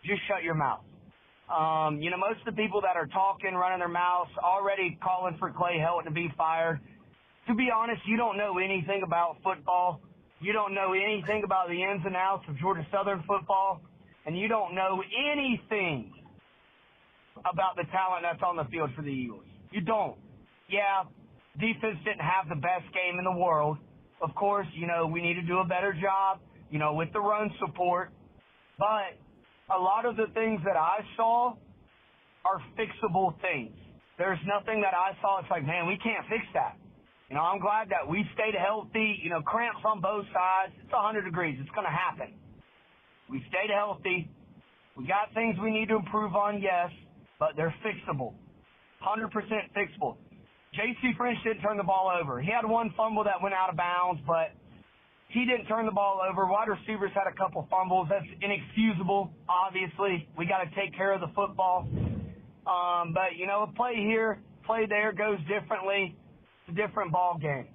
just shut your mouth. You know, most of the people that are talking, running their mouths, already calling for Clay Helton to be fired. To be honest, you don't know anything about football. You don't know anything about the ins and outs of Georgia Southern football. And you don't know anything about the talent that's on the field for the Eagles. You don't. Yeah, defense didn't have the best game in the world. Of course, you know, we need to do a better job, you know, with the run support. But a lot of the things that I saw are fixable things. There's nothing that I saw. It's like, man, we can't fix that. You know, I'm glad that we stayed healthy. You know, cramps on both sides. It's 100 degrees. It's going to happen. We stayed healthy. We got things we need to improve on, yes, but they're fixable. 100% fixable. J.C. French didn't turn the ball over. He had one fumble that went out of bounds, but he didn't turn the ball over. Wide receivers had a couple fumbles. That's inexcusable, obviously. We got to take care of the football. But, you know, a play here, play there goes differently. It's a different ball game.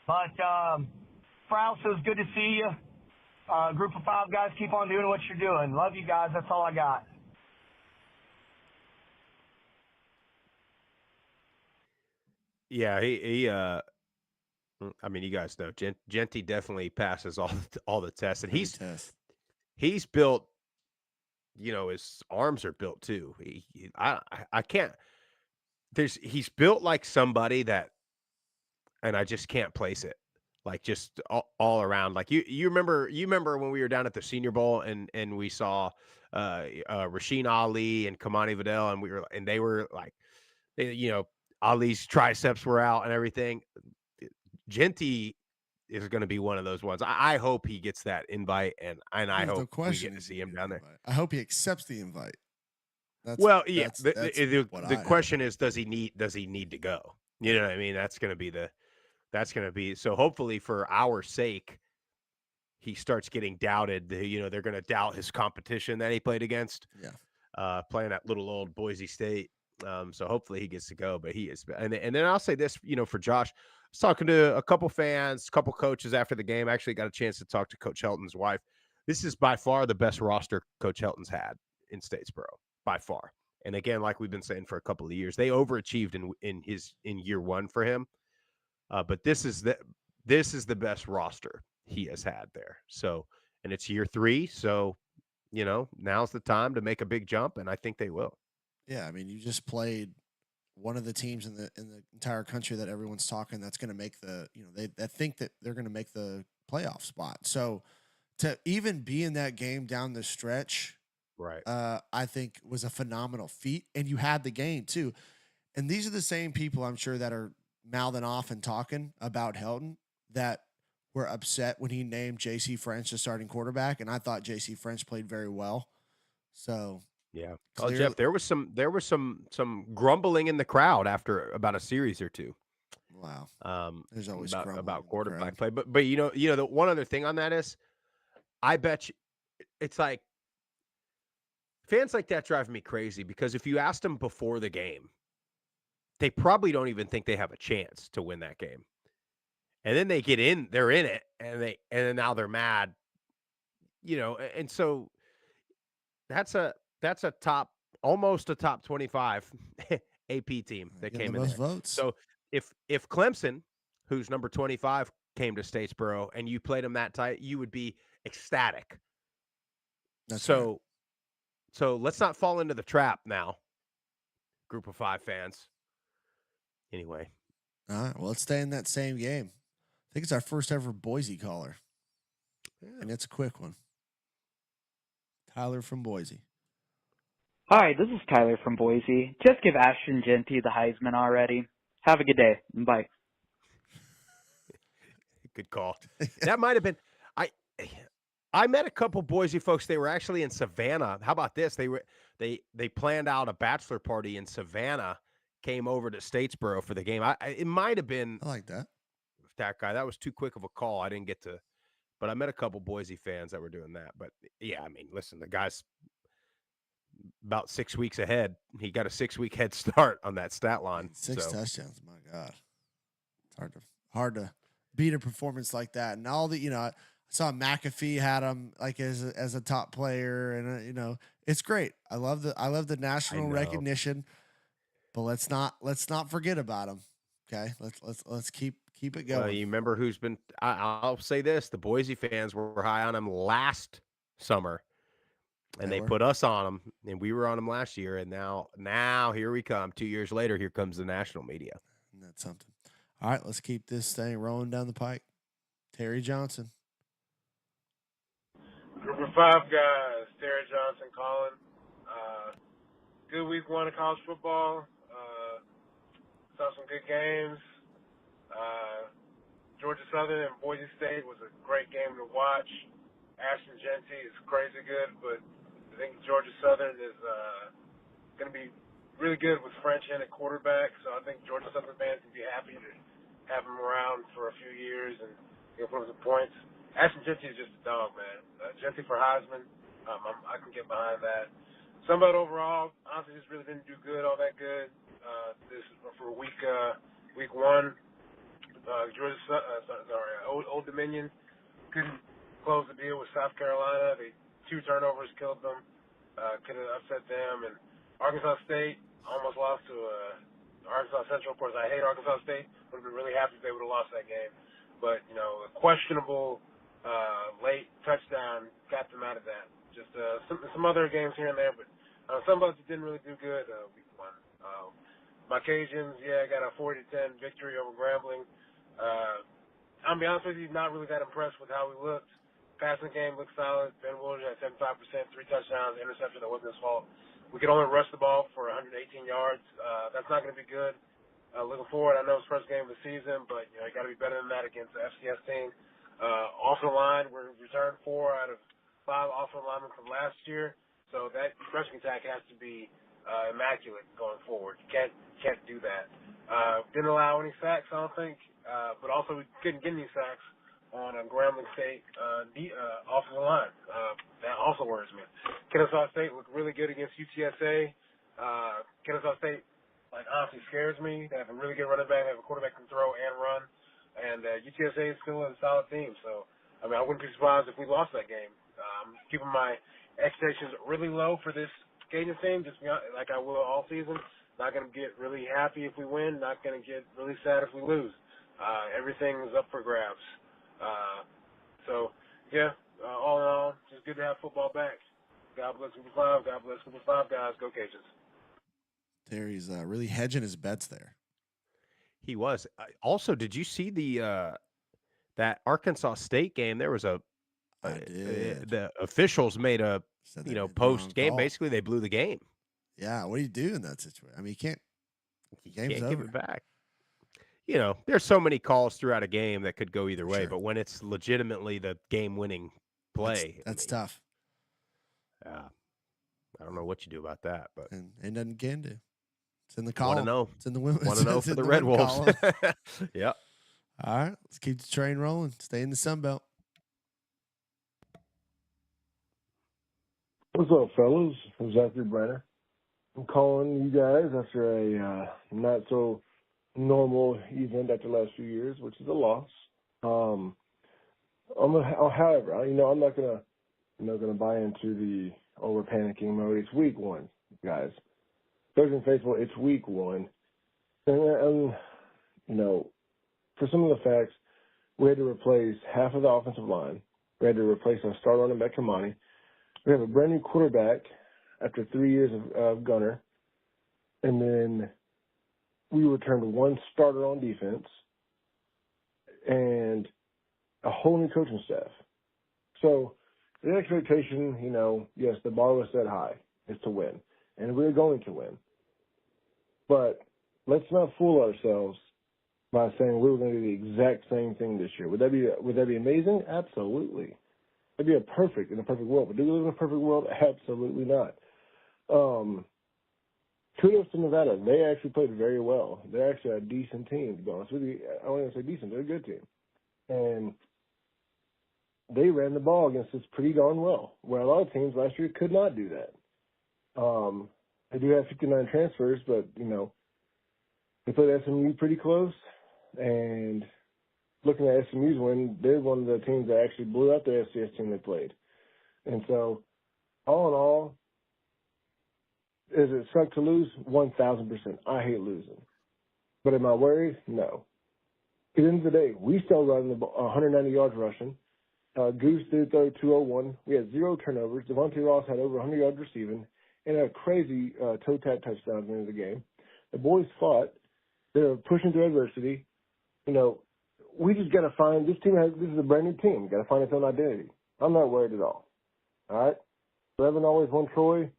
But, Sprouse, it was good to see you. Group of 5 guys, keep on doing what you're doing. Love you guys. That's all I got. Yeah, I mean, you guys know Genty definitely passes all the tests, and he's built. You know, his arms are built too. I can't. He's built like somebody that, and I just can't place it. Like just all around. Like you remember when we were down at the Senior Bowl and we saw Rasheen Ali and Kamani Vidal, and they were like, you know, Ali's triceps were out and everything. Genty is going to be one of those ones. I hope he gets that invite, and I hope we get to see him down there. I hope he accepts the invite. The question is, does he need to go? You know what I mean? That's going to be so. Hopefully, for our sake, he starts getting doubted. You know, they're going to doubt his competition that he played against. Yeah, playing at little old Boise State. So hopefully he gets to go, but he is. And then I'll say this, you know, for Josh, I was talking to a couple fans, a couple coaches after the game. I actually got a chance to talk to Coach Helton's wife. This is by far the best roster Coach Helton's had in Statesboro, by far. And again, like we've been saying for a couple of years, they overachieved in year one for him. But this is the best roster he has had there. So, and it's year 3. So, you know, now's the time to make a big jump, and I think they will. Yeah, I mean, you just played one of the teams in the entire country that everyone's talking that's going to make the, you know, they think that they're going to make the playoff spot. So to even be in that game down the stretch, right? I think was a phenomenal feat, and you had the game too. And these are the same people I'm sure that are mouthing off and talking about Helton that were upset when he named J.C. French the starting quarterback, and I thought J.C. French played very well. So. Yeah. Oh, Jeff, there was some grumbling in the crowd after about a series or two. Wow. There's always about quarterback play. But you know, the one other thing on that is I bet you it's like fans like that drive me crazy because if you asked them before the game, they probably don't even think they have a chance to win that game. And then they get in, they're in it, and then now they're mad. You know, and so that's almost a top 25 AP team that came in there. Votes. So if Clemson, who's number 25, came to Statesboro and you played them that tight, you would be ecstatic. That's so right. so let's not fall into the trap now, Group of Five fans. Anyway. All right. Well, let's stay in that same game. I think it's our first ever Boise caller. Yeah. And it's a quick one. Tyler from Boise. Hi, this is Tyler from Boise. Just give Ashton Genty the Heisman already. Have a good day. Bye. Good call. That might have been I met a couple Boise folks. They were actually in Savannah. How about this? They planned out a bachelor party in Savannah, came over to Statesboro for the game. It might have been I like that guy. That was too quick of a call. I didn't get to, but I met a couple Boise fans that were doing that. But yeah, I mean, listen, the guy's about 6 weeks ahead. He got a 6-week head start on that stat line. 6 touchdowns. My God, it's hard to beat a performance like that. And all the, I saw McAfee had him like as a top player, and it's great. I love the national recognition, but let's not forget about him. Okay, let's keep it going. Well, you remember who's been? I'll say this: the Boise fans were high on him last summer. And they put us on them, and we were on them last year. And now here we come. 2 years later, here comes the national media. And that's something. All right, let's keep this thing rolling down the pike. Terry Johnson. Group of Five guys. Terry Johnson calling. Good week 1 of college football. Saw some good games. Georgia Southern and Boise State was a great game to watch. Ashton Genty is crazy good, but I think Georgia Southern is going to be really good with French in at quarterback. So I think Georgia Southern fans can be happy to have him around for a few years and put him some points. Ashton Genty is just a dog, man. Genty for Heisman, I can get behind that. Sunbelt overall, honestly, just really didn't do good, all that good. This for week 1. Old Dominion couldn't close the deal with South Carolina. 2 turnovers killed them. Could have upset them. And Arkansas State almost lost to Arkansas Central. Of course, I hate Arkansas State. Would have been really happy if they would have lost that game. But, a questionable late touchdown got them out of that. Just some other games here and there. But some of us didn't really do good week 1. My Cajuns, got a 40-10 victory over Grambling. I'll be honest with you, not really that impressed with how we looked. Passing game looked solid. Ben Williams had 75%, 3 touchdowns, interception that wasn't his fault. We could only rush the ball for 118 yards. That's not going to be good. Looking forward, I know it's first game of the season, but you got to be better than that against the FCS team. Offensive line, we're returned 4 out of 5 offensive linemen from last year, so that rushing attack has to be immaculate going forward. You can't do that. Didn't allow any sacks, I don't think, but also we couldn't get any sacks on a Grambling State offensive line. That also worries me. Kennesaw State looked really good against UTSA. Kennesaw State, honestly scares me. They have a really good running back. They have a quarterback who can throw and run. And UTSA is still a solid team. So, I wouldn't be surprised if we lost that game. I'm keeping my expectations really low for this Cajun team, just like I will all season. Not going to get really happy if we win. Not going to get really sad if we lose. Everything is up for grabs. All in all, just good to have football back. God bless Group of Five. God bless Group of Five guys. Go Cajuns. Terry's really hedging his bets there. He was. Also, did you see that Arkansas State game? There was the officials made a post game. Basically, they blew the game. Yeah, what do you do in that situation? You can't. Game's over. Give it back. There's so many calls throughout a game that could go either way, but when it's legitimately the game-winning play, that's tough. Yeah, I don't know what you do about that, but and nothing can do. It's in the column. Want to know? It's in the women. Want to know for the Red Wolves? Yep. All right, let's keep the train rolling. Stay in the Sun Belt. What's up, fellas? I'm Zachary Brenner. I'm calling you guys after a not so normal event after the last few years, which is a loss. However, I'm not gonna buy into the over panicking mode. It's week 1, guys. Thursday faithful, it's week 1, and for some of the facts, We had to replace half of the offensive line. We had to replace our starter running back, Kamani. We have a brand new quarterback after 3 years of Gunner. And then we returned one starter on defense and a whole new coaching staff. So the expectation, yes, the bar was set high, is to win. And we're going to win. But let's not fool ourselves by saying we were going to do the exact same thing this year. Would that be amazing? Absolutely. It'd be in a perfect world. But do we live in a perfect world? Absolutely not. Kudos to Nevada. They actually played very well. They're actually a decent team, to be honest with you. I don't even say decent. They're a good team. And they ran the ball against us pretty darn well, where a lot of teams last year could not do that. They do have 59 transfers, but, they played SMU pretty close. And looking at SMU's win, they're one of the teams that actually blew out the FCS team they played. And so, all in all, does it suck to lose? 1,000%. I hate losing. But am I worried? No. At the end of the day, we still run the ball 190 yards rushing. Goose did throw 201. We had 0 turnovers. Devontae Ross had over 100 yards receiving and a crazy toe-tap touchdown at the end of the game. The boys fought. They were pushing through adversity. We just got to find – this is a brand new team. Got to find its own identity. I'm not worried at all. All right? 11 always won Troy.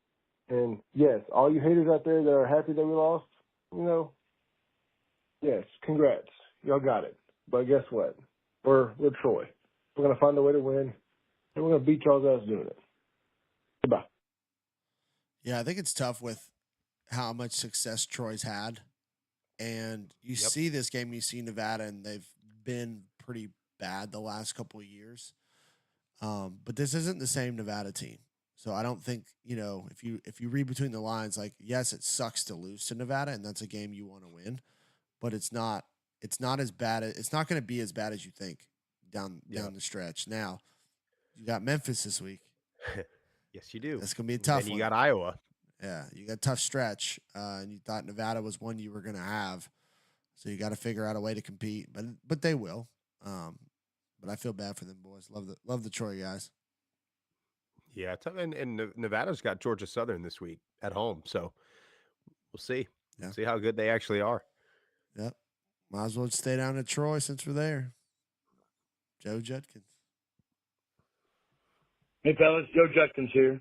And, yes, all you haters out there that are happy that we lost, yes, congrats. Y'all got it. But guess what? We're Troy. We're going to find a way to win, and we're going to beat y'all's ass doing it. Goodbye. Yeah, I think it's tough with how much success Troy's had. And you see this game, you see Nevada, and they've been pretty bad the last couple of years. But this isn't the same Nevada team. So I don't think, if you read between the lines, like, yes, it sucks to lose to Nevada, and that's a game you want to win, but it's not as bad. It's not going to be as bad as you think down the stretch. Now, you got Memphis this week. Yes, you do. That's going to be a tough one. You got Iowa. Yeah, you got a tough stretch, and you thought Nevada was one you were going to have. So you got to figure out a way to compete, but they will. But I feel bad for them boys. Love the Troy guys. Yeah, and Nevada's got Georgia Southern this week at home, so we'll see. Yeah. See how good they actually are. Yep. Might as well stay down at Troy since we're there. Joe Judkins. Hey, fellas, Joe Judkins here.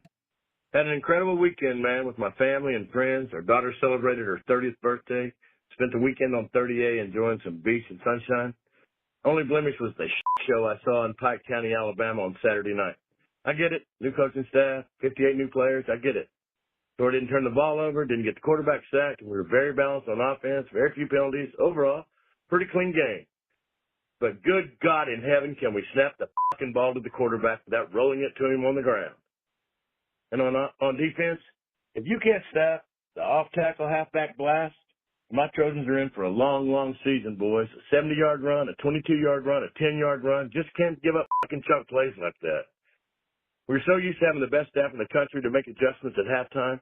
Had an incredible weekend, man, with my family and friends. Our daughter celebrated her 30th birthday. Spent the weekend on 30A enjoying some beach and sunshine. Only blemish was the show I saw in Pike County, Alabama on Saturday night. I get it. New coaching staff, 58 new players. I get it. Troy didn't turn the ball over, didn't get the quarterback sacked. We were very balanced on offense, very few penalties. Overall, pretty clean game. But good God in heaven, can we snap the fucking ball to the quarterback without rolling it to him on the ground? And on defense, if you can't stop the off-tackle halfback blast, my Trojans are in for a long, long season, boys. A 70-yard run, a 22-yard run, a 10-yard run. Just can't give up fucking chunk plays like that. We're so used to having the best staff in the country to make adjustments at halftime.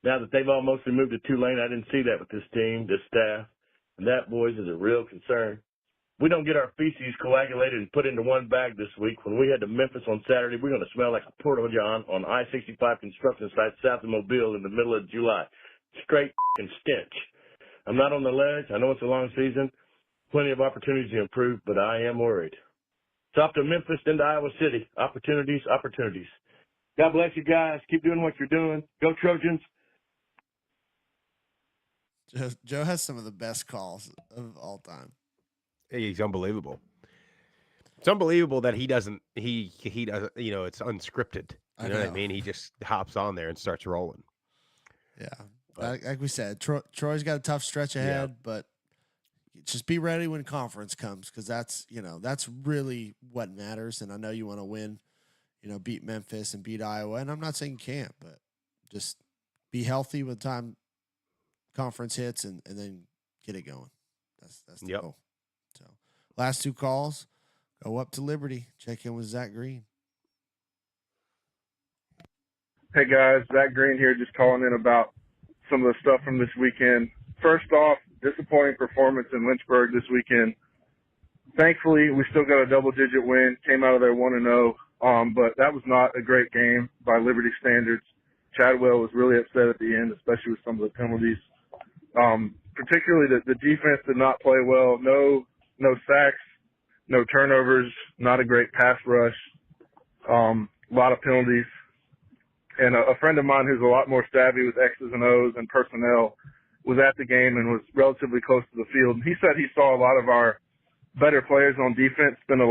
Now that they've all mostly moved to Tulane, I didn't see that with this team, this staff. And that, boys, is a real concern. We don't get our feces coagulated and put into one bag this week. When we head to Memphis on Saturday, we're going to smell like a porta john on I-65 construction site south of Mobile in the middle of July. Straight fucking stench. I'm not on the ledge. I know it's a long season. Plenty of opportunities to improve, but I am worried. It's off to Memphis, then to Iowa City. Opportunities, opportunities. God bless you guys. Keep doing what you're doing. Go Trojans. Joe has some of the best calls of all time. He's unbelievable. It's unbelievable that he doesn't, it's unscripted. You know what I mean? He just hops on there and starts rolling. Yeah. Like we said, Troy's got a tough stretch ahead, but just be ready when conference comes, because that's really what matters. And I know you want to win, beat Memphis and beat Iowa. And I'm not saying you can't, but just be healthy when time conference hits and then get it going. That's the goal. So last two calls, go up to Liberty, check in with Zach Green. Hey guys, Zach Green here, just calling in about some of the stuff from this weekend. First off, disappointing performance in Lynchburg this weekend. Thankfully, we still got a double-digit win, came out of there 1-0, but that was not a great game by Liberty standards. Chadwell was really upset at the end, especially with some of the penalties. Particularly the defense did not play well. No sacks, no turnovers, not a great pass rush, a lot of penalties. And a friend of mine who's a lot more savvy with X's and O's and personnel was at the game and was relatively close to the field. And he said he saw a lot of our better players on defense spend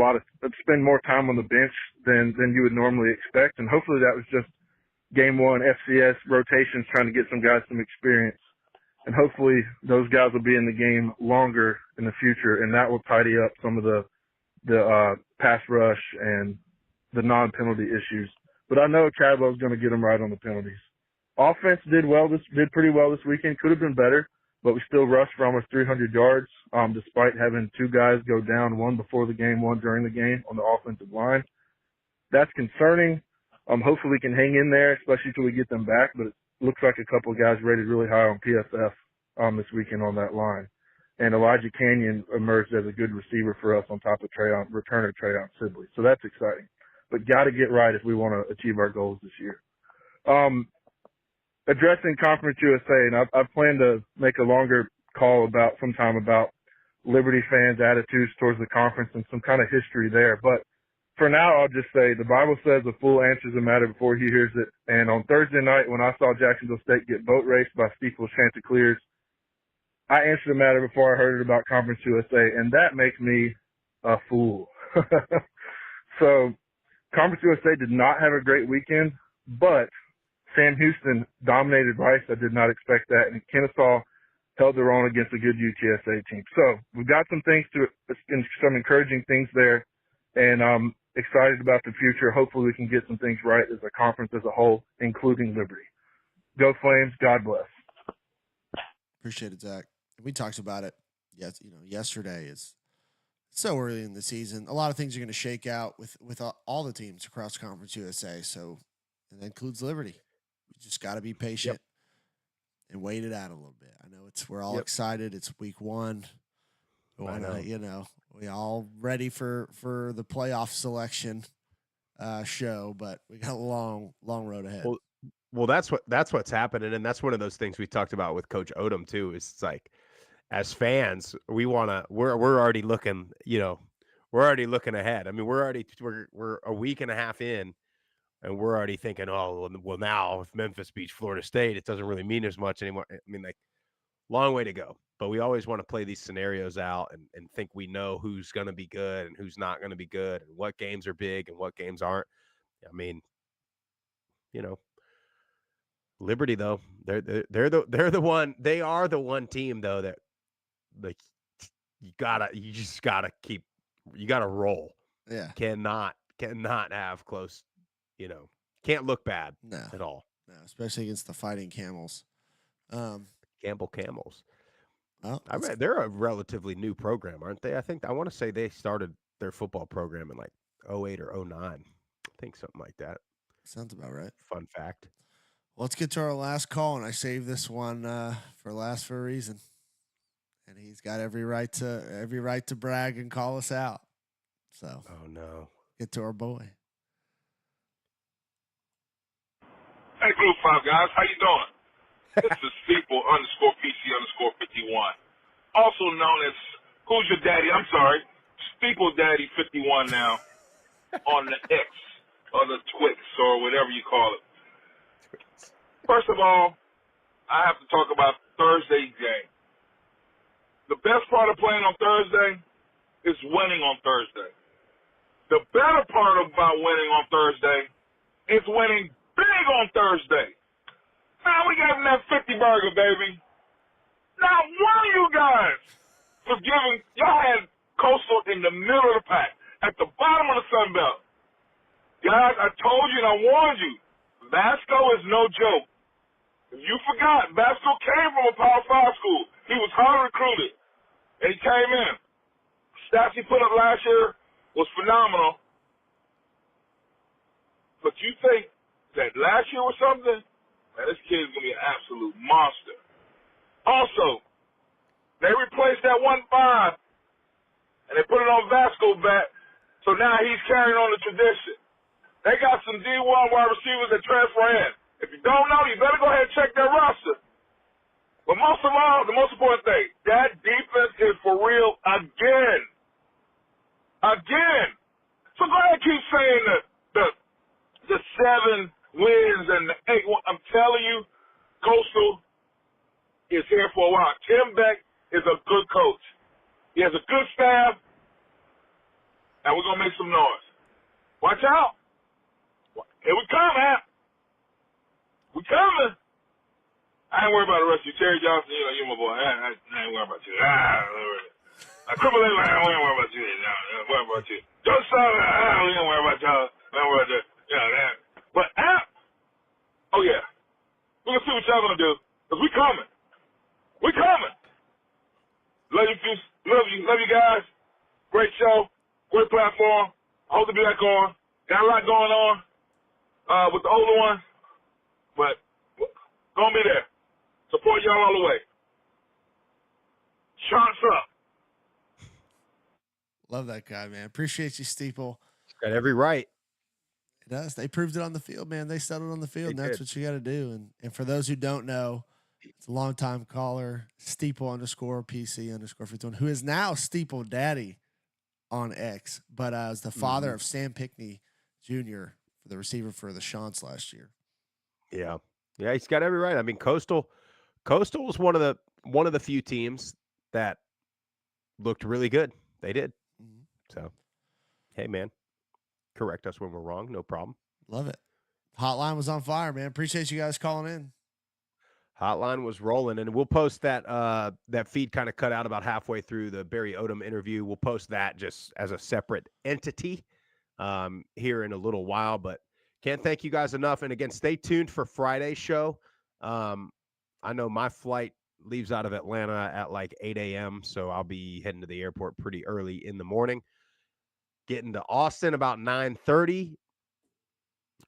more time on the bench than you would normally expect. And hopefully that was just game one FCS rotations trying to get some guys some experience. And hopefully those guys will be in the game longer in the future, and that will tidy up some of the pass rush and the non-penalty issues. But I know Chadwell's going to get them right on the penalties. Offense did pretty well this weekend. Could have been better, but we still rushed for almost 300 yards, despite having two guys go down, one before the game, one during the game on the offensive line. That's concerning. Hopefully we can hang in there, especially till we get them back, but it looks like a couple of guys rated really high on PFF this weekend on that line. And Elijah Canyon emerged as a good receiver for us on top of returner Trayon Sibley. So that's exciting. But got to get right if we want to achieve our goals this year. Addressing Conference USA, and I plan to make a longer call sometime about Liberty fans' attitudes towards the conference and some kind of history there. But for now, I'll just say the Bible says a fool answers a matter before he hears it. And on Thursday night, when I saw Jacksonville State get boat raced by Steeples Chanticleers, I answered the matter before I heard it about Conference USA, and that makes me a fool. So Conference USA did not have a great weekend, but Sam Houston dominated Rice. I did not expect that. And Kennesaw held their own against a good UTSA team. So we've got some encouraging things there. And I'm excited about the future. Hopefully we can get some things right as a conference as a whole, including Liberty. Go Flames. God bless. Appreciate it, Zach. We talked about it. Yes, yesterday. It's so early in the season. A lot of things are going to shake out with all the teams across Conference USA. So, and that includes Liberty. We just got to be patient and wait it out a little bit. I know we're all excited. It's week one. We all ready for the playoff selection show, but we got a long road ahead. Well, that's what's happening, and that's one of those things we talked about with Coach Odom too. Is it's like, as fans, we're already looking, we're already looking ahead. I mean, we're a week and a half in, and we're already thinking, oh, well, now if Memphis beats Florida State, it doesn't really mean as much anymore. I mean, like, long way to go. But we always want to play these scenarios out and think we know who's going to be good and who's not going to be good and what games are big and what games aren't. I mean, Liberty though, they're the one. They are the one team though that, like, you gotta roll. Yeah, cannot have close. Can't look bad at all. No, especially against the Fighting Camels. Campbell Camels. Well, I read they're a relatively new program, aren't they? I want to say they started their football program in like 08 or 09. I think something like that. Sounds about right. Fun fact. Let's get to our last call, and I saved this one for last for a reason. And he's got every right to brag and call us out. So, oh no, get to our boy. Hey, Group 5 guys, how you doing? This is Steeple _PC_51, also known as Who's Your Daddy? I'm sorry, Steeple Daddy 51 now on the X or the Twix or whatever you call it. First of all, I have to talk about Thursday's game. The best part of playing on Thursday is winning on Thursday. The better part about winning on Thursday is winning big on Thursday. Now we got that 50 burger, baby. Not one of you guys was giving, y'all had Coastal in the middle of the pack, at the bottom of the Sun Belt. Guys, I told you and I warned you, Vasco is no joke. If you forgot, Vasco came from a Power 5 school. He was hard recruited, and he came in. Stats he put up last year was phenomenal. But you think that last year was something? Man, this kid is going to be an absolute monster. Also, they replaced that 1-5 and they put it on Vasco back. So now he's carrying on the tradition. They got some D1 wide receivers that transfer in. If you don't know, you better go ahead and check their roster. But most of all, the most important thing, that defense is for real again. Again. So go ahead and keep saying the 7 wins and the 8 wins. I'm telling you, Coastal is here for a while. Tim Beck is a good coach. He has a good staff, and we're going to make some noise. Watch out. Here we come, man. We coming. I ain't worried about the rest of you. Terry Johnson, you my boy. I ain't worried about you. Cripple A, I ain't worried about you. I ain't worried about you. Just we ain't worried about y'all. I ain't worried about that. But oh yeah. We're going to see what y'all going to do. Because we coming. We coming. Love you guys. Great show. Great platform. I hope to be back on. Got a lot going on with the older ones. But gonna be there. Support y'all all the way. Shots up. Love that guy, man. Appreciate you, Steeple. Got every right. It does. They proved it on the field, man. They settled on the field, and that's what you got to do. And for those who don't know, it's a longtime caller, Steeple_PC_51, who is now Steeple Daddy on X, but is the father of Sam Pickney Jr., the receiver for the Shants last year. Yeah. Yeah, he's got every right. I mean, Coastal was one of the few teams that looked really good. They did. So, hey, man, correct us when we're wrong. No problem. Love it. Hotline was on fire, man. Appreciate you guys calling in. Hotline was rolling, and we'll post that feed kind of cut out about halfway through the Barry Odom interview. We'll post that just as a separate entity here in a little while, but can't thank you guys enough. And again, stay tuned for Friday's show. I know my flight leaves out of Atlanta at like 8 a.m., so I'll be heading to the airport pretty early in the morning. Getting to Austin about 9:30.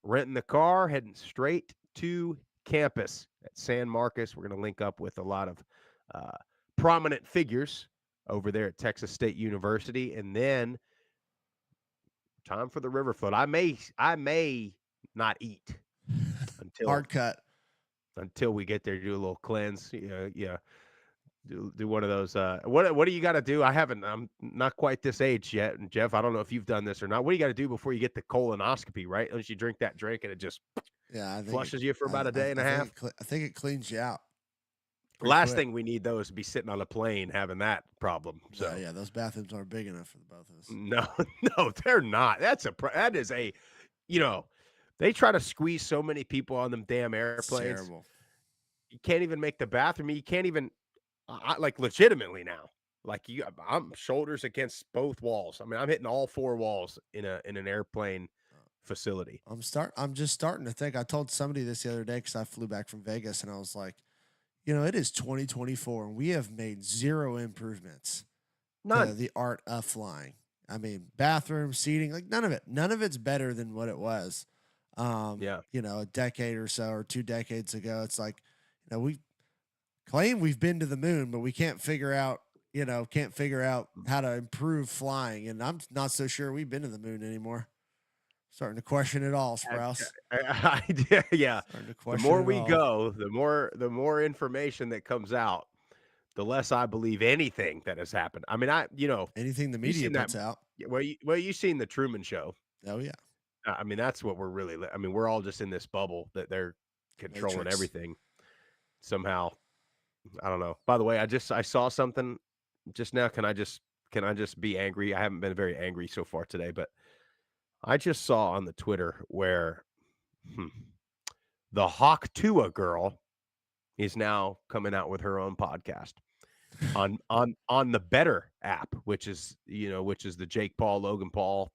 Renting the car, heading straight to campus at San Marcos. We're going to link up with a lot of prominent figures over there at Texas State University, and then time for the river float. I may not eat until hard cut until we get there. Do a little cleanse. Yeah. Do one of those. What do you got to do? I'm not quite this age yet, and Jeff, I don't know if you've done this or not. What do you got to do before you get the colonoscopy? Right, unless you drink that drink and it just flushes you for about a day and a half. I think it cleans you out. Last thing we need though is to be sitting on a plane having that problem. So yeah, those bathrooms aren't big enough for the both of us. No, they're not. That is a, they try to squeeze so many people on them damn airplanes. It's terrible. You can't even make the bathroom. You can't even. Like legitimately now, like I'm shoulders against both walls. I mean, I'm hitting all 4 walls in an airplane facility. I'm just starting to think. I told somebody this the other day because I flew back from Vegas, and I was like, it is 2024, and we have made 0 improvements to the art of flying. I mean, bathroom, seating, like none of it. None of it's better than what it was. A decade or so, or 2 decades ago. It's like, we claim we've been to the moon, but we can't figure out how to improve flying. And I'm not so sure we've been to the moon anymore. Starting to question it all, Sprouse. Yeah. The more we go, the more information that comes out, the less I believe anything that has happened. I mean, anything the media puts out. You've seen the Truman Show. Oh yeah. I mean, that's what we're all just in this bubble that they're controlling everything somehow. I don't know. By the way, I saw something just now. Can I just be angry? I haven't been very angry so far today, but I just saw on the Twitter where the Hawk Tua girl is now coming out with her own podcast on the Better app, which is the Jake Paul, Logan Paul,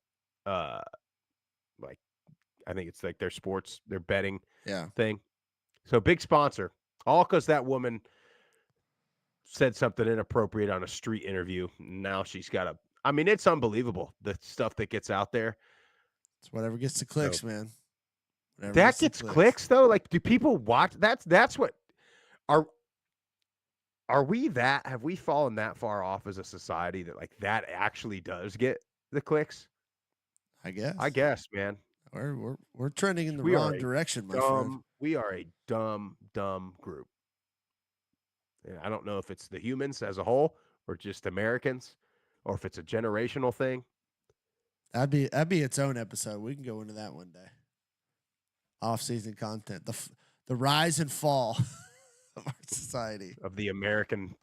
like I think it's like their sports, their betting thing. So big sponsor, all because that woman said something inappropriate on a street interview. Now she's got it's unbelievable, the stuff that gets out there. It's whatever gets the clicks, man. That gets clicks though. Like, do people watch? That's what Are we that? Have we fallen that far off as a society that like that actually does get the clicks? I guess. I guess, man. We're trending in the We are wrong a direction, my friend. we are a dumb group. And I don't know if it's the humans as a whole or just Americans or if it's a generational thing. That'd be its own episode. We can go into that one day. Off-season content, the rise and fall of our society, of the American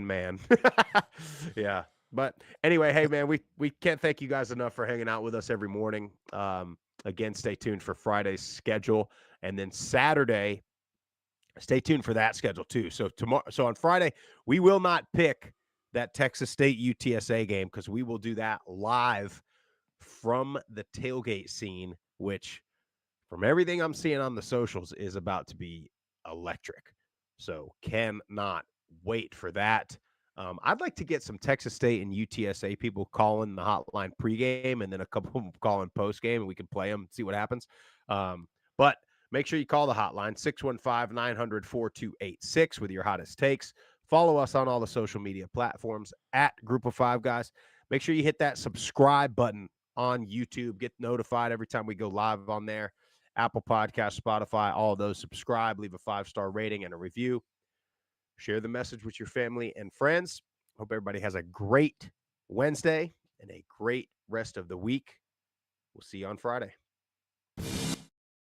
man. Yeah. But anyway, hey man, we can't thank you guys enough for hanging out with us every morning. Again, stay tuned for Friday's schedule, and then Saturday, stay tuned for that schedule too. So on Friday, we will not pick that Texas State UTSA game because we will do that live from the tailgate scene, which from everything I'm seeing on the socials is about to be electric. So cannot wait for that. I'd like to get some Texas State and UTSA people calling the hotline pregame and then a couple of them calling postgame, and we can play them and see what happens. But make sure you call the hotline, 615-900-4286 with your hottest takes. Follow us on all the social media platforms at Group of Five Guys. Make sure you hit that subscribe button on YouTube. Get notified every time we go live on there. Apple Podcasts, Spotify, all of those. Subscribe, leave a 5-star rating and a review. Share the message with your family and friends. Hope everybody has a great Wednesday and a great rest of the week. We'll see you on Friday.